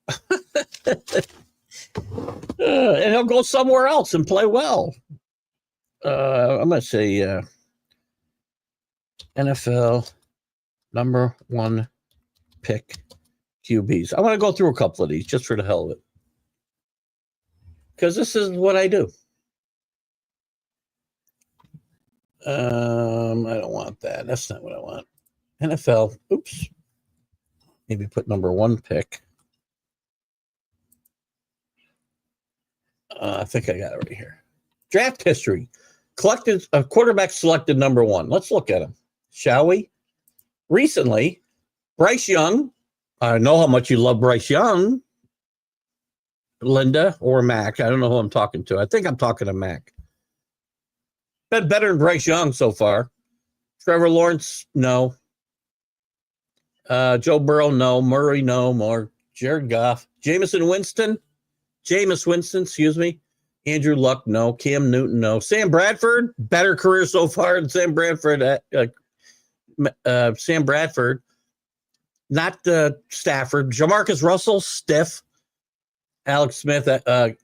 and he'll go somewhere else and play well. I'm going to say NFL number 1 pick QBs. I want to go through a couple of these just for the hell of it, because this is what I do. I don't want that. That's not what I want. NFL. Oops. Maybe put number 1 pick. I think I got it right here. Draft history. Collected a quarterback selected number 1. Let's look at him, shall we? Recently, Bryce Young. I know how much you love Bryce Young, Linda or Mac. I don't know who I'm talking to. I think I'm talking to Mac. Been better than Bryce Young so far. Trevor Lawrence, no. Joe Burrow, no. Murray, no. More. Jared Goff. Jameis Winston, excuse me. Andrew Luck, no. Cam Newton, no. Sam Bradford, better career so far than Sam Bradford. Sam Bradford, not Stafford. Jamarcus Russell, stiff. Alex Smith,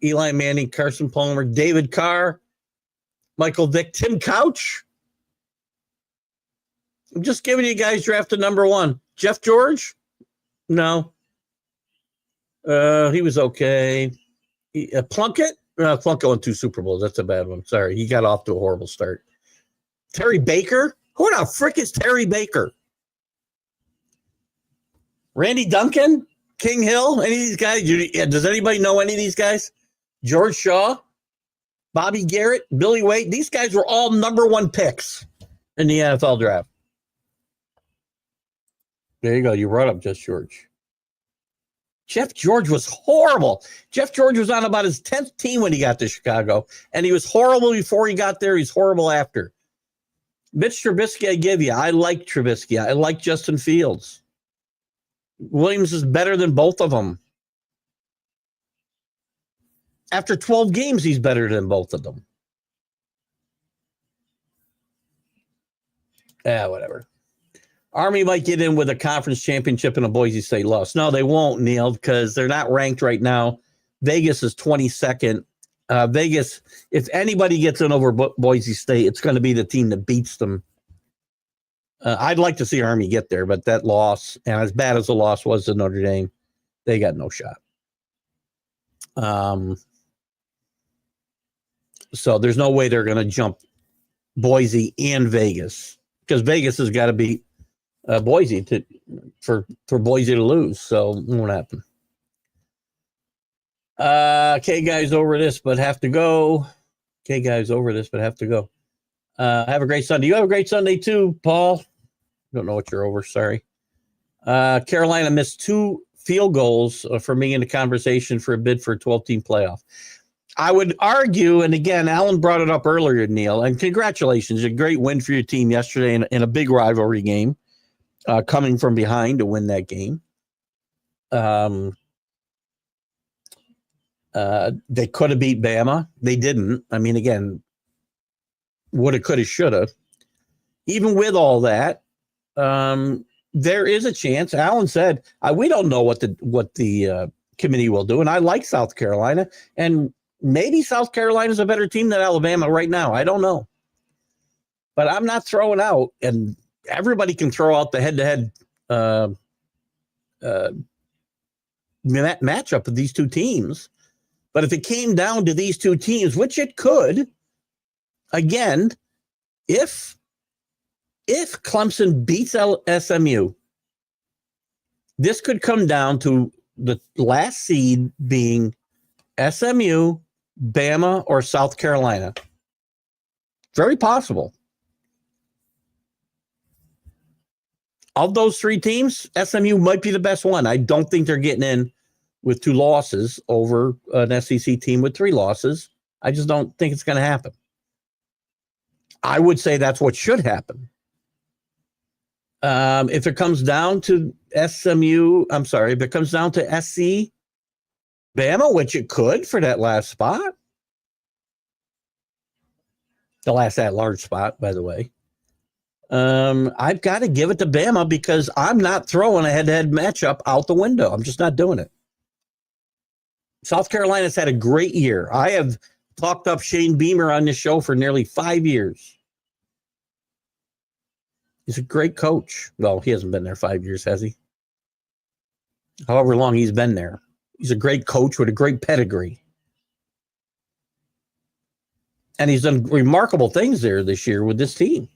Eli Manning, Carson Palmer, David Carr, Michael Vick, Tim Couch. I'm just giving you guys drafted number 1. Jeff George? No. He was okay. Plunkett? Plunkett won 2 Super Bowls. That's a bad one. Sorry. He got off to a horrible start. Terry Baker? Who the frick is Terry Baker? Randy Duncan? King Hill? Any of these guys? Does anybody know any of these guys? George Shaw? Bobby Garrett, Billy Wade, these guys were all number 1 picks in the NFL draft. There you go. You brought up Jeff George. Jeff George was horrible. Jeff George was on about his 10th team when he got to Chicago, and he was horrible before he got there. He's horrible after. Mitch Trubisky, I give you. I like Trubisky. I like Justin Fields. Williams is better than both of them. After 12 games, he's better than both of them. Whatever. Army might get in with a conference championship and a Boise State loss. No, they won't, Neil, because they're not ranked right now. Vegas is 22nd. Vegas, if anybody gets in over Boise State, it's going to be the team that beats them. I'd like to see Army get there, but that loss, and as bad as the loss was to Notre Dame, they got no shot. So there's no way they're going to jump Boise and Vegas, because Vegas has got to beat Boise for Boise to lose. So it won't happen. Okay, guys, over this, but have to go. Have a great Sunday. You have a great Sunday too, Paul. Don't know what you're over. Sorry. Carolina missed 2 field goals for me in the conversation for a bid for a 12-team playoff. I would argue, and again, Alan brought it up earlier, Neil, and congratulations. A great win for your team yesterday in a big rivalry game, coming from behind to win that game. They could have beat Bama. They didn't. I mean, again, woulda, coulda, shoulda. Even with all that, there is a chance. Alan said, we don't know what the committee will do. And I like South Carolina. And maybe South Carolina is a better team than Alabama right now. I don't know. But I'm not throwing out, and everybody can throw out the head-to-head matchup of these two teams. But if it came down to these two teams, which it could, again, if Clemson beats SMU, this could come down to the last seed being SMU, Bama, or South Carolina. Very possible. Of those three teams, SMU might be the best one. I don't think they're getting in with 2 losses over an SEC team with 3 losses. I just don't think it's going to happen. I would say that's what should happen. If it comes down to if it comes down to SC, Bama, which it could for that last spot, the last at-large spot, by the way, I've got to give it to Bama because I'm not throwing a head-to-head matchup out the window. I'm just not doing it. South Carolina's had a great year. I have talked up Shane Beamer on this show for nearly 5 years. He's a great coach. Well, he hasn't been there 5 years, has he? However long he's been there. He's a great coach with a great pedigree. And he's done remarkable things there this year with this team.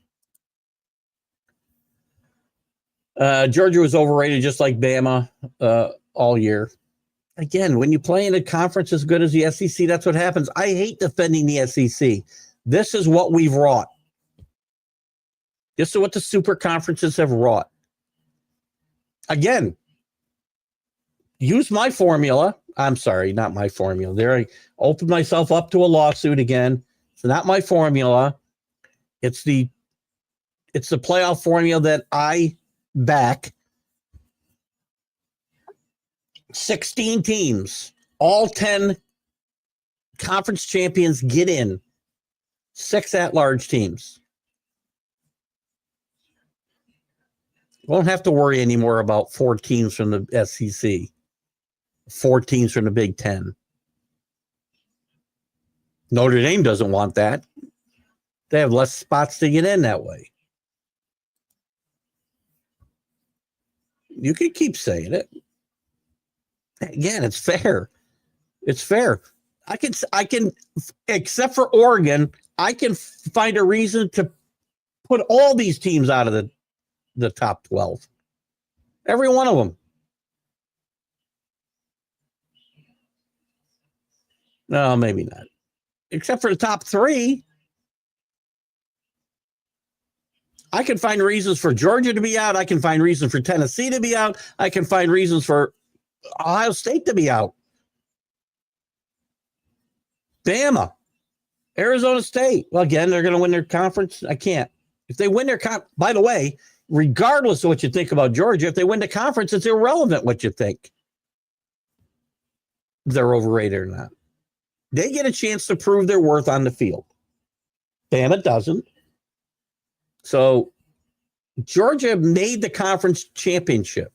Georgia was overrated just like Bama all year. Again, when you play in a conference as good as the SEC, that's what happens. I hate defending the SEC. This is what we've wrought. This is what the super conferences have wrought. Again, use my formula. I'm sorry, not my formula. There, I opened myself up to a lawsuit again. It's not my formula. It's the playoff formula that I back. 16 teams, all 10 conference champions get in. 6 at-large teams. Won't have to worry anymore about 4 teams from the SEC, 4 teams from the Big Ten. Notre Dame doesn't want that. They have less spots to get in that way. You can keep saying it. Again, it's fair. It's fair. I can, except for Oregon, I can find a reason to put all these teams out of the top 12. Every one of them. No, maybe not. Except for the top 3. I can find reasons for Georgia to be out. I can find reasons for Tennessee to be out. I can find reasons for Ohio State to be out. Bama. Arizona State. Well, again, they're going to win their conference. I can't. If they win their by the way, regardless of what you think about Georgia, if they win the conference, it's irrelevant what you think. If they're overrated or not. They get a chance to prove their worth on the field. Bama doesn't. So Georgia made the conference championship.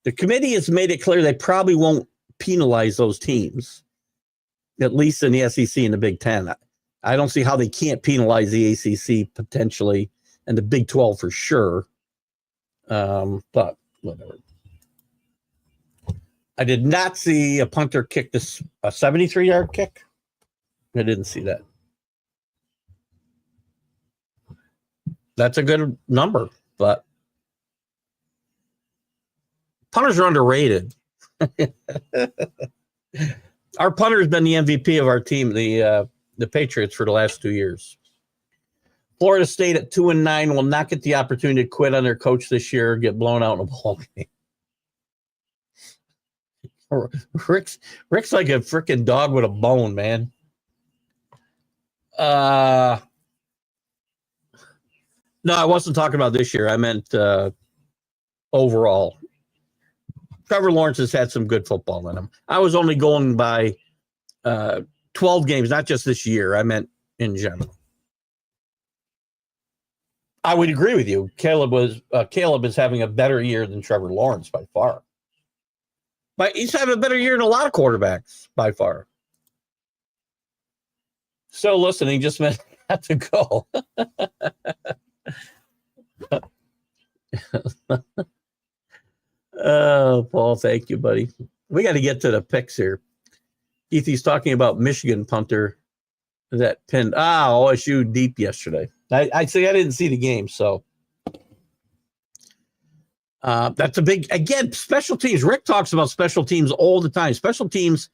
The committee has made it clear they probably won't penalize those teams, at least in the SEC and the Big Ten. I don't see how they can't penalize the ACC potentially and the Big 12 for sure. But whatever. I did not see a punter kick this a 73-yard kick. I didn't see that. That's a good number, but punters are underrated. Our punter has been the MVP of our team, the Patriots, for the last 2 years. Florida State at 2-9 will not get the opportunity to quit on their coach this year or get blown out in a ball game. Rick's like a freaking dog with a bone, man. No, I wasn't talking about this year. I meant overall. Trevor Lawrence has had some good football in him. I was only going by 12 games, not just this year. I meant in general. I would agree with you. Caleb is having a better year than Trevor Lawrence by far. But he's having a better year than a lot of quarterbacks by far. So listening just meant I have to go. Oh, Paul, thank you, buddy. We got to get to the picks here. Keithy's talking about Michigan punter that pinned OSU deep yesterday. I say I didn't see the game, so that's a big, again, special teams. Rick talks about special teams all the time. Special teams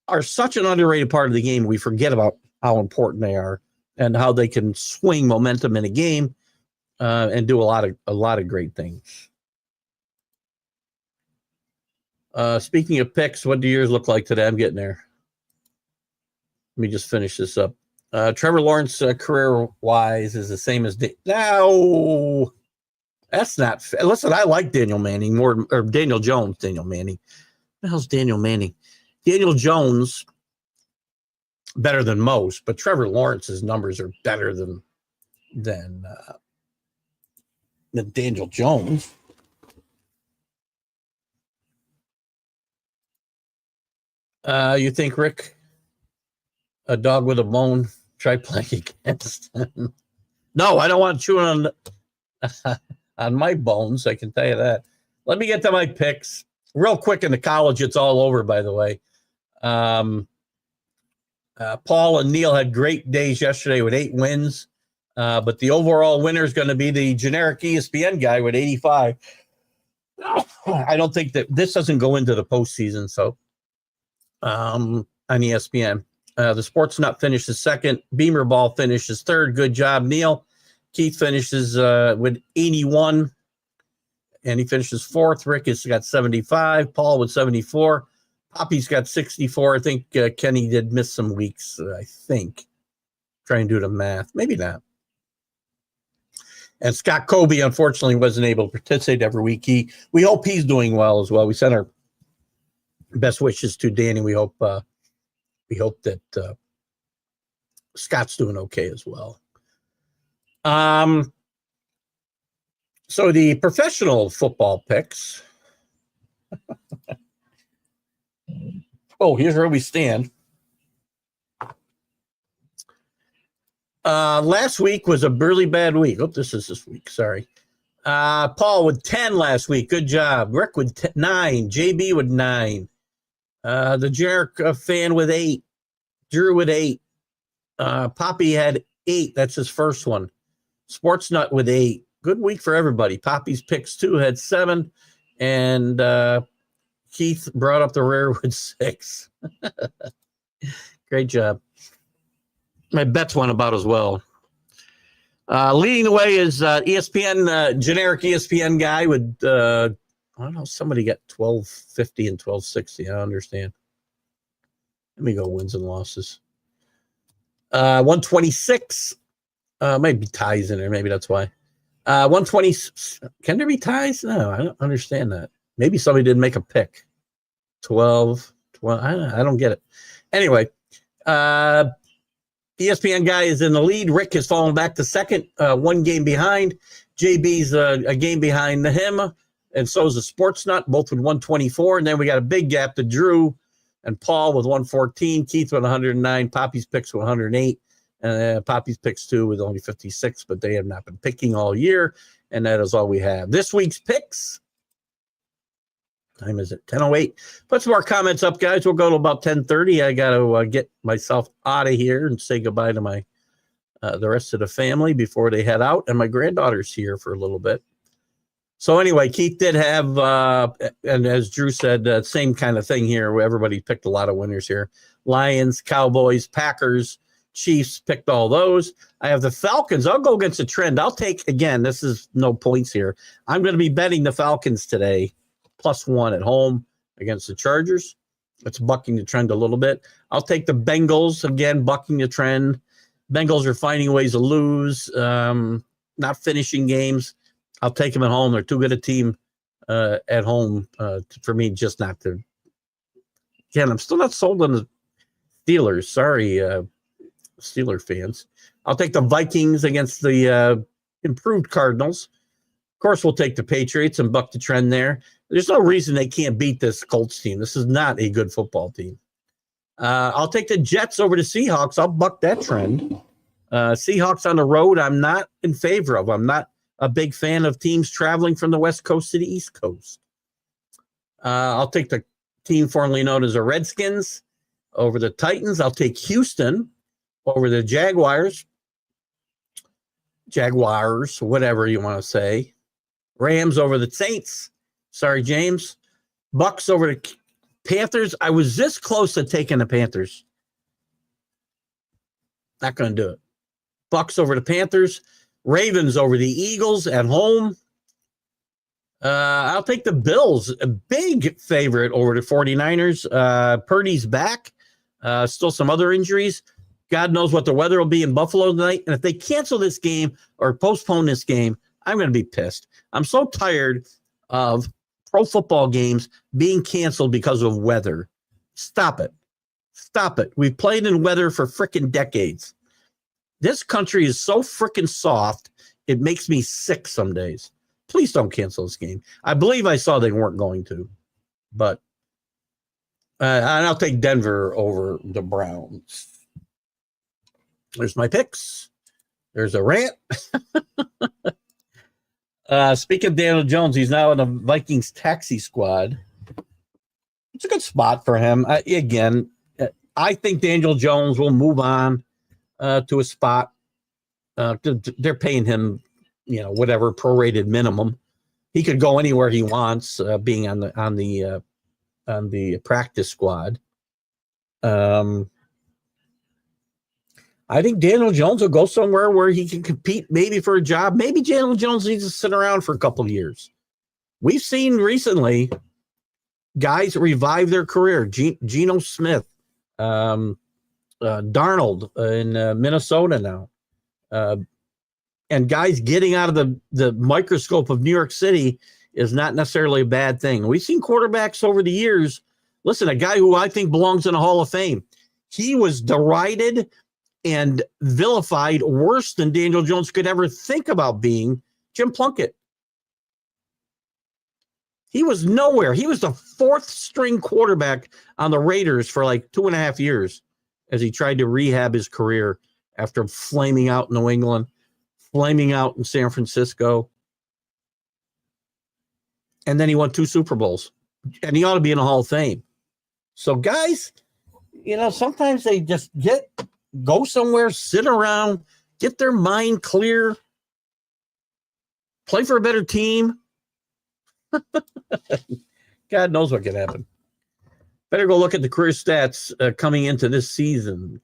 are such an underrated part of the game. We forget about how important they are and how they can swing momentum in a game and do a lot of great things. Speaking of picks, what do yours look like today? I'm getting there. Let me just finish this up. Trevor Lawrence career-wise is the same as no. That's not fair. Listen, I like Daniel Manning more, or Daniel Jones. Daniel Manning. What the hell's Daniel Manning? Daniel Jones better than most, but Trevor Lawrence's numbers are better than Daniel Jones. You think, Rick, a dog with a bone, try playing against him? No, I don't want chewing on my bones. I can tell you that. Let me get to my picks real quick. In the college, it's all over, by the way. Paul and Neil had great days yesterday with 8 wins. But the overall winner is going to be the generic ESPN guy with 85. I don't think that this doesn't go into the postseason. So on ESPN, the Sports Nut finishes second. Beamer Ball finishes third. Good job, Neil. Keith finishes with 81, and he finishes fourth. Rick has got 75. Paul with 74. Poppy's got 64. I think Kenny did miss some weeks, I think. Try and do the math. Maybe not. And Scott Kobe, unfortunately, wasn't able to participate every week. We hope he's doing well as well. We sent our best wishes to Danny. We hope that Scott's doing okay as well. So the professional football picks. Here's where we stand. Last week was a really bad week. This is this week. Sorry. Paul with 10 last week. Good job. Rick with 9. JB with 9. The generic fan with 8. Drew with 8. Poppy had 8. That's his first one. Sports Nut with 8. Good week for everybody. Poppy's picks 2 had 7. And Keith brought up the rear with 6. Great job. My bets went about as well. Leading the way is ESPN, generic ESPN guy with, I don't know, somebody got 1250 and 1260. I don't understand. Let me go wins and losses. 126. Maybe ties in there. Maybe that's why. 120. Can there be ties? No, I don't understand that. Maybe somebody didn't make a pick. 12. I don't get it. Anyway, ESPN guy is in the lead. Rick has fallen back to second, 1 game behind. JB's a game behind him, and so is the Sports Nut, both with 124. And then we got a big gap to Drew and Paul with 114. Keith with 109. Poppy's picks with 108. Poppy's picks 2 with only 56, but they have not been picking all year, and that is all we have. This week's picks. Time is it? 10:08. Put some more comments up, guys. We'll go to about 10:30. I got to get myself out of here and say goodbye to my the rest of the family before they head out, and my granddaughter's here for a little bit. So anyway, Keith did have, and as Drew said, same kind of thing here where everybody picked a lot of winners here. Lions, Cowboys, Packers, Chiefs, picked all those. I have the Falcons. I'll go against the trend. I'll take, again, this is no points here. I'm going to be betting the Falcons today. +1 at home against the Chargers. It's bucking the trend a little bit. I'll take the Bengals, again, bucking the trend. Bengals are finding ways to lose, not finishing games. I'll take them at home. They're too good a team at home for me just not to. Again, I'm still not sold on the Steelers. Sorry, Steeler fans. I'll take the Vikings against the improved Cardinals. Of course, we'll take the Patriots and buck the trend there. There's no reason they can't beat this Colts team. This is not a good football team. I'll take the Jets over the Seahawks. I'll buck that trend. Seahawks on the road, I'm not in favor of. I'm not a big fan of teams traveling from the West Coast to the East Coast. I'll take the team formerly known as the Redskins over the Titans. I'll take Houston over the Jaguars, whatever you want to say. Rams over the Saints. Sorry, James. Bucks over the Panthers. I was this close to taking the Panthers. Not going to do it. Bucks over the Panthers. Ravens over the Eagles at home. I'll take the Bills, a big favorite over the 49ers. Purdy's back. Still some other injuries. God knows what the weather will be in Buffalo tonight. And if they cancel this game or postpone this game, I'm going to be pissed. I'm so tired of pro football games being canceled because of weather. Stop it. Stop it. We've played in weather for freaking decades. This country is so freaking soft, it makes me sick some days. Please don't cancel this game. I believe I saw they weren't going to, but and I'll take Denver over the Browns. There's my picks. There's a rant. Speaking of Daniel Jones, he's now in the Vikings taxi squad. It's a good spot for him. I think Daniel Jones will move on to a spot. They're paying him, whatever prorated minimum. He could go anywhere he wants, being on the practice squad. I think Daniel Jones will go somewhere where he can compete maybe for a job. Maybe Daniel Jones needs to sit around for a couple of years. We've seen recently guys revive their career. Geno Smith, Darnold in Minnesota now. And guys getting out of the microscope of New York City is not necessarily a bad thing. We've seen quarterbacks over the years. Listen, a guy who I think belongs in the Hall of Fame. He was derided and vilified worse than Daniel Jones could ever think about being. Jim Plunkett. He was nowhere. He was the fourth string quarterback on the Raiders for like 2.5 years as he tried to rehab his career after flaming out in New England, flaming out in San Francisco. And then he won 2 Super Bowls. And he ought to be in the Hall of Fame. So guys, sometimes they just go somewhere, sit around, get their mind clear, play for a better team. God knows what could happen. Better go look at the career stats coming into this season.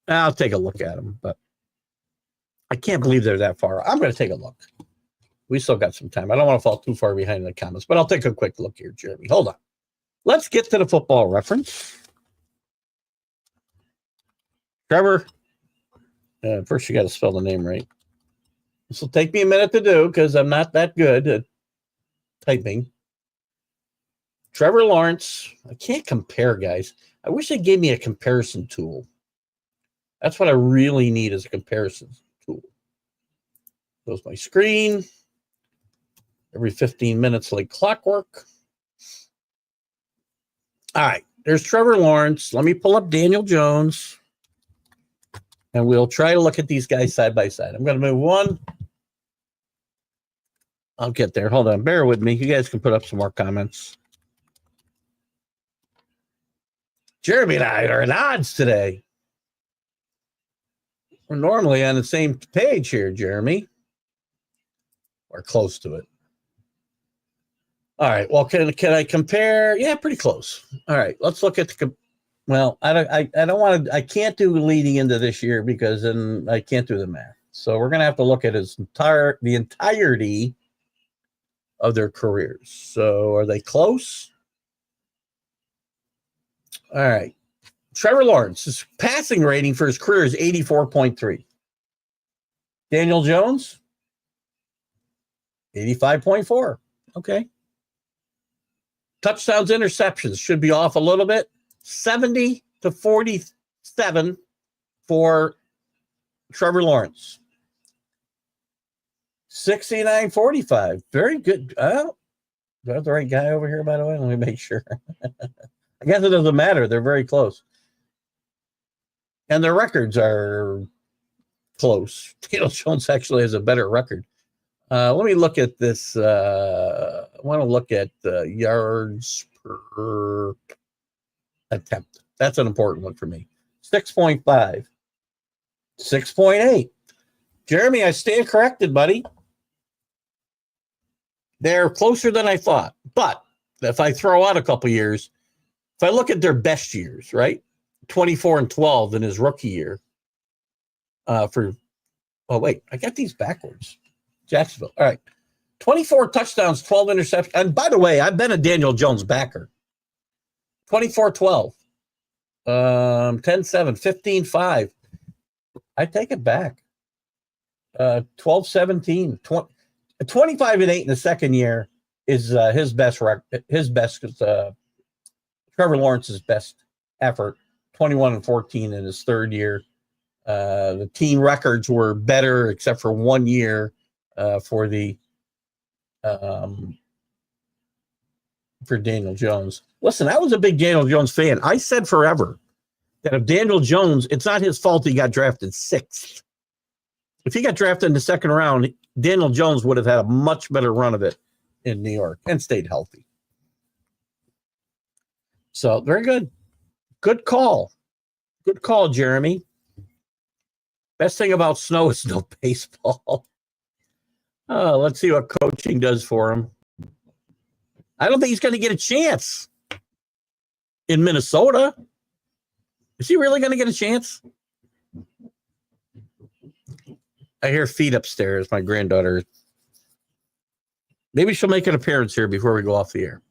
I'll take a look at them, but I can't believe they're that far. I'm going to take a look. We still got some time. I don't want to fall too far behind in the comments, but I'll take a quick look here, Jeremy. Hold on. Let's get to the football reference. Trevor, first you got to spell the name right. This will take me a minute to do because I'm not that good at typing. Trevor Lawrence. I can't compare, guys. I wish they gave me a comparison tool. That's what I really need is a comparison tool. Goes my screen. Every 15 minutes like clockwork. All right. There's Trevor Lawrence. Let me pull up Daniel Jones. And we'll try to look at these guys side by side. I'm going to move one. I'll get there. Hold on. Bear with me. You guys can put up some more comments. Jeremy and I are at odds today. We're normally on the same page here, Jeremy. Or close to it. All right. Well, can I compare? Yeah, pretty close. All right. Let's look at the. Well, I don't want to. I can't do leading into this year because then I can't do the math. So we're gonna have to look at the entirety of their careers. So are they close? All right. Trevor Lawrence's passing rating for his career is 84.3. Daniel Jones, 85.4. Okay. Touchdowns, interceptions should be off a little bit. 70 to 47 for Trevor Lawrence. 69.45. Very good. Oh, do I have the right guy over here, by the way? Let me make sure. I guess it doesn't matter. They're very close. And their records are close. Daniel Jones actually has a better record. Let me look at this. I want to look at yards per attempt. That's an important one for me. 6.5. 6.8. Jeremy, I stand corrected, buddy. They're closer than I thought. But if I throw out a couple years, if I look at their best years, right? 24-12 in his rookie year. Oh, wait, I got these backwards. Jacksonville. All right. 24 touchdowns, 12 interceptions. And by the way, I've been a Daniel Jones backer. 24-12. 10-7, 15-5. I take it back. 12-17. 25-8 in the second year is his best record. His best is Trevor Lawrence's best effort. 21-14 in his third year. The team records were better except for 1 year for Daniel Jones. Listen, I was a big Daniel Jones fan. I said forever that if Daniel Jones, it's not his fault he got drafted 6th. If he got drafted in the second round, Daniel Jones would have had a much better run of it in New York and stayed healthy. So very good. Good call. Good call, Jeremy. Best thing about snow is no baseball. Let's see what coaching does for him. I don't think he's going to get a chance in Minnesota. Is he really going to get a chance? I hear feet upstairs. My granddaughter. Maybe she'll make an appearance here before we go off the air.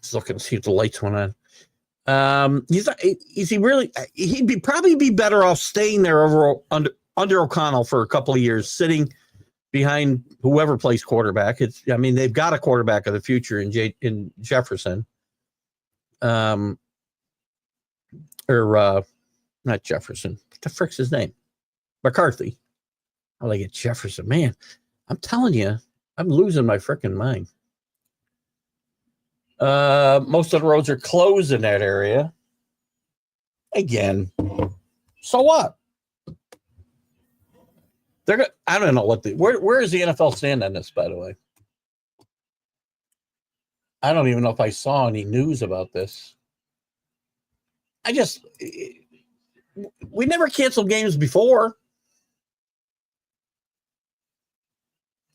Just looking to see if the lights went on. Is he really? He'd probably be better off staying there under O'Connell for a couple of years, sitting behind whoever plays quarterback. They've got a quarterback of the future in Jefferson. Not Jefferson. What the frick's his name? McCarthy. I like it, Jefferson. Man, I'm telling you, I'm losing my frickin' mind. Most of the roads are closed in that area. Again, so what? I don't know where is the NFL stand on this, by the way? I don't even know if I saw any news about this. We never canceled games before.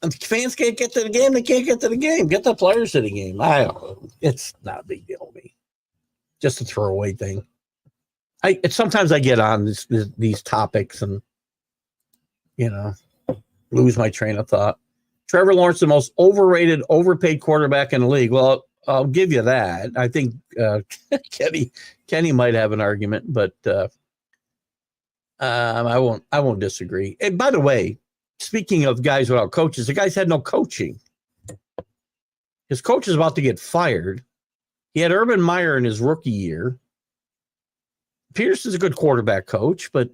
And fans can't get to the game, they can't get to the game. Get the players to the game. I don't know. It's not a big deal to me. Just a throwaway thing. Sometimes I get on these topics and, lose my train of thought. Trevor Lawrence, the most overrated, overpaid quarterback in the league. Well, I'll give you that. I think Kenny might have an argument, but I won't disagree. And by the way, speaking of guys without coaches, the guy's had no coaching. His coach is about to get fired. He had Urban Meyer in his rookie year. Peterson's a good quarterback coach, but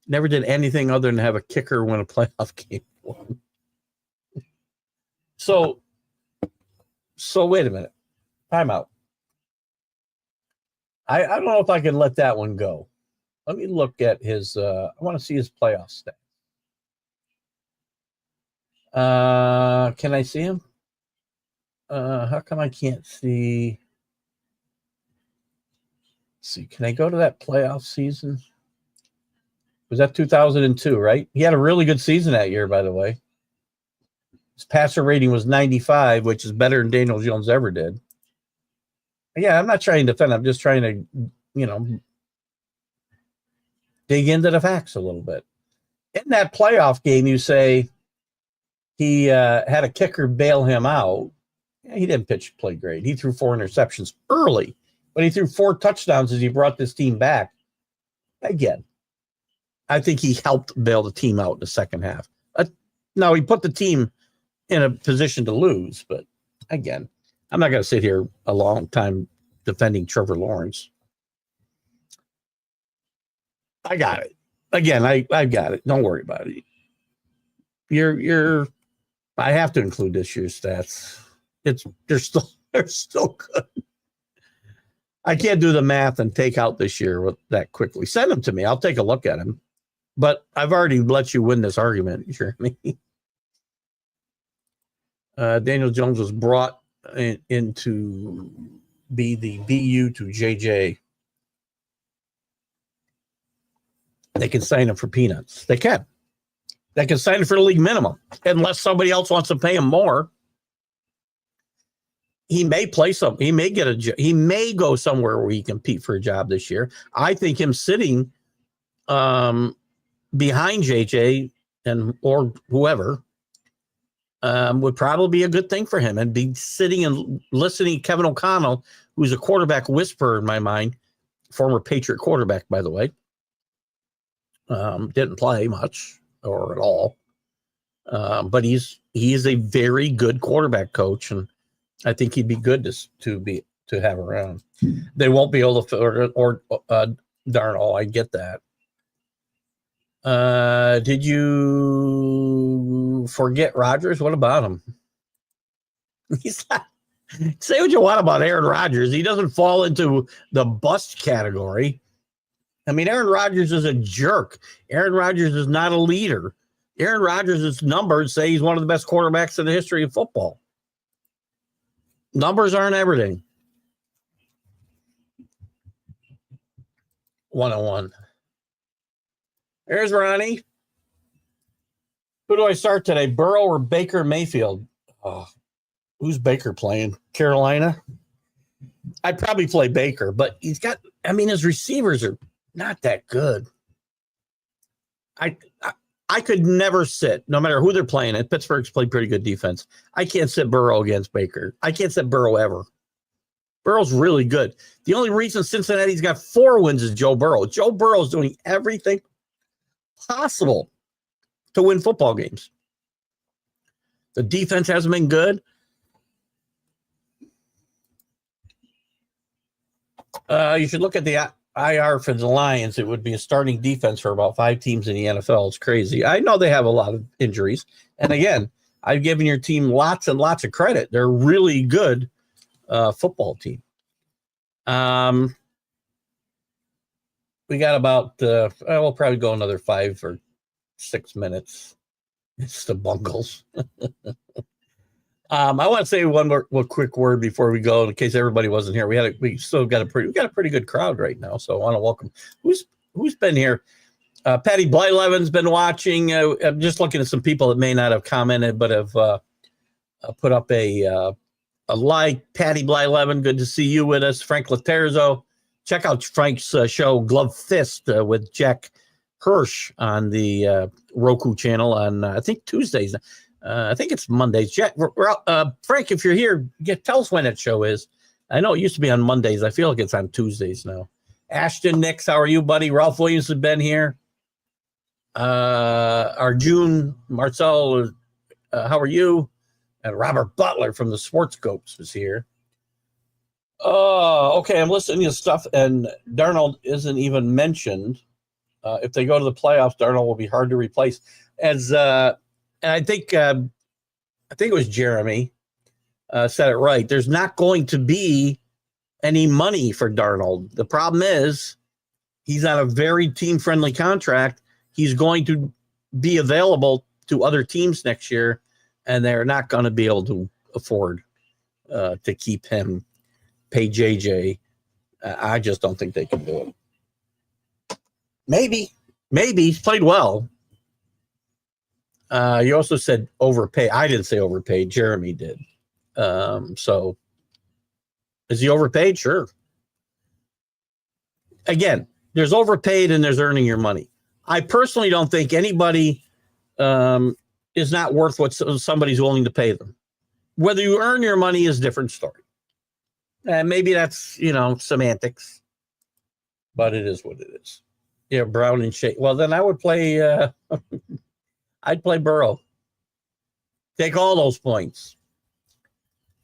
never did anything other than have a kicker win a playoff game for him. So wait a minute. Time out. I don't know if I can let that one go. Let me look at his I want to see his playoff stats. Can I see him? How come I can't see? Let's see, can I go to that playoff season? Was that 2002, right? He had a really good season that year, by the way. His passer rating was 95, which is better than Daniel Jones ever did. Yeah, I'm not trying to defend. I'm just trying to, dig into the facts a little bit. In that playoff game, you say he had a kicker bail him out. Yeah, he didn't play great. He threw 4 interceptions early, but he threw 4 touchdowns as he brought this team back. Again, I think he helped bail the team out in the second half. Now, he put the team in a position to lose, but again, I'm not going to sit here a long time defending Trevor Lawrence. I got it. Again, I got it. Don't worry about it. I have to include this year's stats. They're still good. I can't do the math and take out this year that quickly. Send them to me. I'll take a look at them. But I've already let you win this argument, Jeremy. Daniel Jones was brought in to be the BU to JJ. They can sign him for peanuts. They can. They can sign him for the league minimum unless somebody else wants to pay him more. He may play some. He may get a job. He may go somewhere where he compete for a job this year. I think him sitting behind JJ or whoever would probably be a good thing for him, and be sitting and listening to Kevin O'Connell, who's a quarterback whisperer in my mind, former Patriot quarterback, by the way. Didn't play much or at all, but he is a very good quarterback coach, and I think he'd be good to have around. They won't be able to or Darnold. I get that. Did you forget Rodgers? What about him? He's not. Say what you want about Aaron Rodgers. He doesn't fall into the bust category. I mean, Aaron Rodgers is a jerk. Aaron Rodgers is not a leader. Aaron Rodgers' numbers say he's one of the best quarterbacks in the history of football. Numbers aren't everything. 101. There's Ronnie. Who do I start today? Burrow or Baker Mayfield? Oh, who's Baker playing? Carolina? I'd probably play Baker, but his receivers are not that good. I could never sit, no matter who they're playing. And Pittsburgh's played pretty good defense. I can't sit Burrow against Baker. I can't sit Burrow ever. Burrow's really good. The only reason Cincinnati's got 4 wins is Joe Burrow. Joe Burrow's doing everything possible to win football games. The defense hasn't been good. You should look at the IR for the Lions. It would be a starting defense for about 5 teams in the NFL. It's crazy. I know they have a lot of injuries. And again, I've given your team lots and lots of credit. They're a really good football team. We got about, we'll probably go another 5 or 6 minutes. It's the Bungles. I want to say one quick word before we go, in case everybody wasn't here. We got a pretty good crowd right now, so I want to welcome who's been here. Patty Blyleven's been watching. I'm just looking at some people that may not have commented, but have put up a like. Patty Blyleven, good to see you with us. Frank Laterzo, check out Frank's show Glove Fist with Jack Hirsch on the Roku channel on I think Tuesdays. I think it's Mondays. Jack, Frank, if you're here, tell us when that show is. I know it used to be on Mondays. I feel like it's on Tuesdays now. Ashton Nix, how are you, buddy? Ralph Williams has been here. Arjun Marcel, how are you? And Robert Butler from the Sports Scopes is here. Okay, I'm listening to stuff, and Darnold isn't even mentioned. If they go to the playoffs, Darnold will be hard to replace. And I think it was Jeremy said it right. There's not going to be any money for Darnold. The problem is he's on a very team-friendly contract. He's going to be available to other teams next year, and they're not going to be able to afford to keep him, pay JJ. I just don't think they can do it. Maybe he's played well. You also said overpay. I didn't say overpaid. Jeremy did. So is he overpaid? Sure. Again, there's overpaid and there's earning your money. I personally don't think anybody is not worth what somebody's willing to pay them. Whether you earn your money is a different story. And maybe that's, semantics, but it is what it is. Yeah, Brown and Shea. Well, then I would play I'd play Burrow. Take all those points.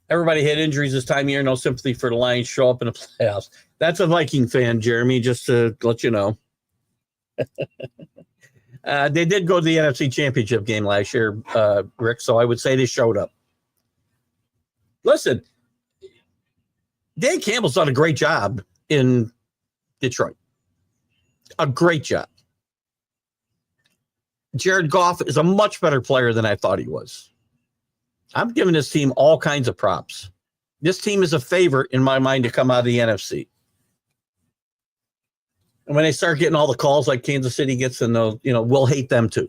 Everybody had injuries this time of year. No sympathy for the Lions. Show up in the playoffs. That's a Viking fan, Jeremy, just to let you know. They did go to the NFC Championship game last year, Rick, so I would say they showed up. Listen, Dan Campbell's done a great job in Detroit. A great job. Jared Goff is a much better player than I thought he was. I'm giving this team all kinds of props. This team is a favorite in my mind to come out of the NFC. And when they start getting all the calls like Kansas City gets, and they'll, we'll hate them too.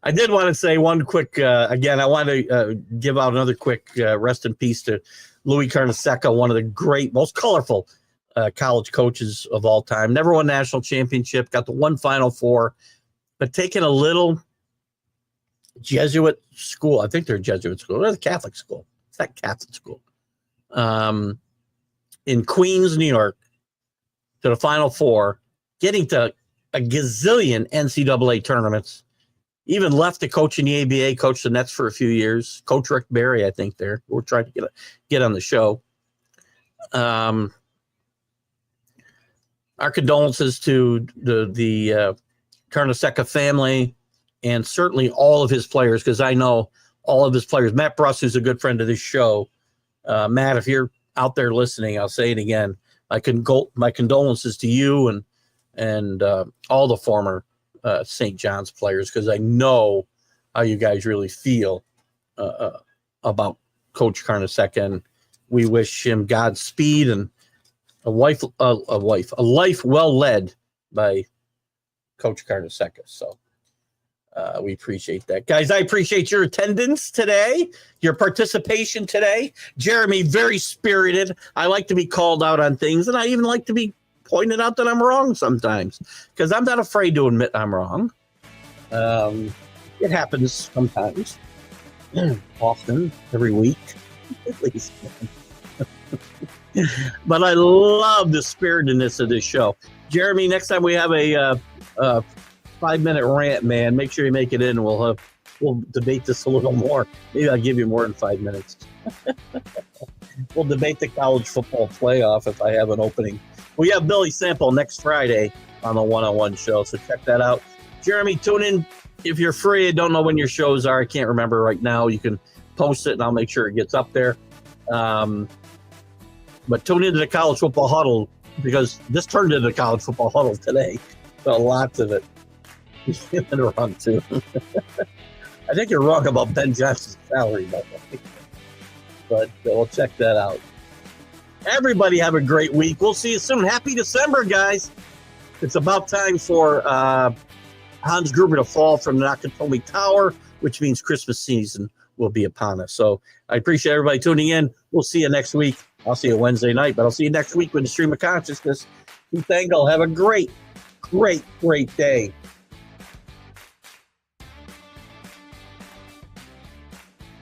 I did want to say one quick, again, I want to give out another quick rest in peace to Louis Carnesecca, one of the great, most colorful college coaches of all time. Never won a national championship, got the one Final Four, but taking a little Jesuit school. I think they're a Jesuit school. They're a Catholic school. It's not Catholic school. In Queens, New York, to the Final Four, getting to a gazillion NCAA tournaments, even left to coach in the ABA, coached the Nets for a few years. Coach Rick Barry, I think there. We're trying to get on the show. Our condolences to the Carnesecca family and certainly all of his players, because I know all of his players. Matt Bruss, who's a good friend of this show. Matt, if you're out there listening, I'll say it again. My condolences to you and all the former St. John's players, because I know how you guys really feel about Coach Carnesecca, and we wish him Godspeed and a life well led by Coach Carnesecca. So we appreciate that, guys. I appreciate your attendance today, your participation today. Jeremy, very spirited. I like to be called out on things, and I even like to be pointed out that I'm wrong sometimes, because I'm not afraid to admit I'm wrong. It happens sometimes, often, every week, at least. But I love the spiritedness of this show. Jeremy, next time we have a 5-minute rant, man, make sure you make it in. We'll debate this a little more. Maybe I'll give you more than 5 minutes. We'll debate the college football playoff if I have an opening. We have Billy Sample next Friday on the one-on-one show, so check that out. Jeremy, tune in if you're free. I don't know when your shows are. I can't remember right now. You can post it, and I'll make sure it gets up there. But tune into the College Football Huddle, because this turned into the College Football Huddle today. So lots of it. You're wrong, too. I think you're wrong about Ben Johnson's salary, by the way. But we'll check that out. Everybody have a great week. We'll see you soon. Happy December, guys. It's about time for Hans Gruber to fall from the Nakatomi Tower, which means Christmas season will be upon us. So I appreciate everybody tuning in. We'll see you next week. I'll see you Wednesday night, but I'll see you next week with the Stream of Consciousness. Keith Engle, have a great, great, great day.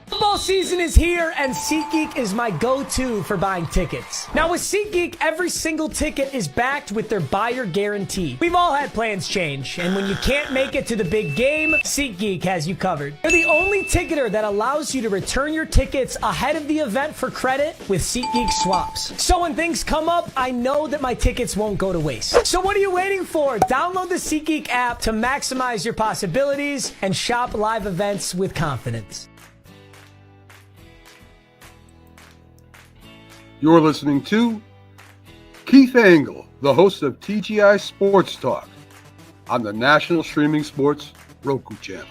Football season is here, and SeatGeek is my go-to for buying tickets. Now with SeatGeek, every single ticket is backed with their buyer guarantee. We've all had plans change, and when you can't make it to the big game, SeatGeek has you covered. They're the only ticketer that allows you to return your tickets ahead of the event for credit with SeatGeek swaps. So when things come up, I know that my tickets won't go to waste. So what are you waiting for? Download the SeatGeek app to maximize your possibilities and shop live events with confidence. You're listening to Keith Engle, the host of TGI Sports Talk on the National Streaming Sports Roku channel.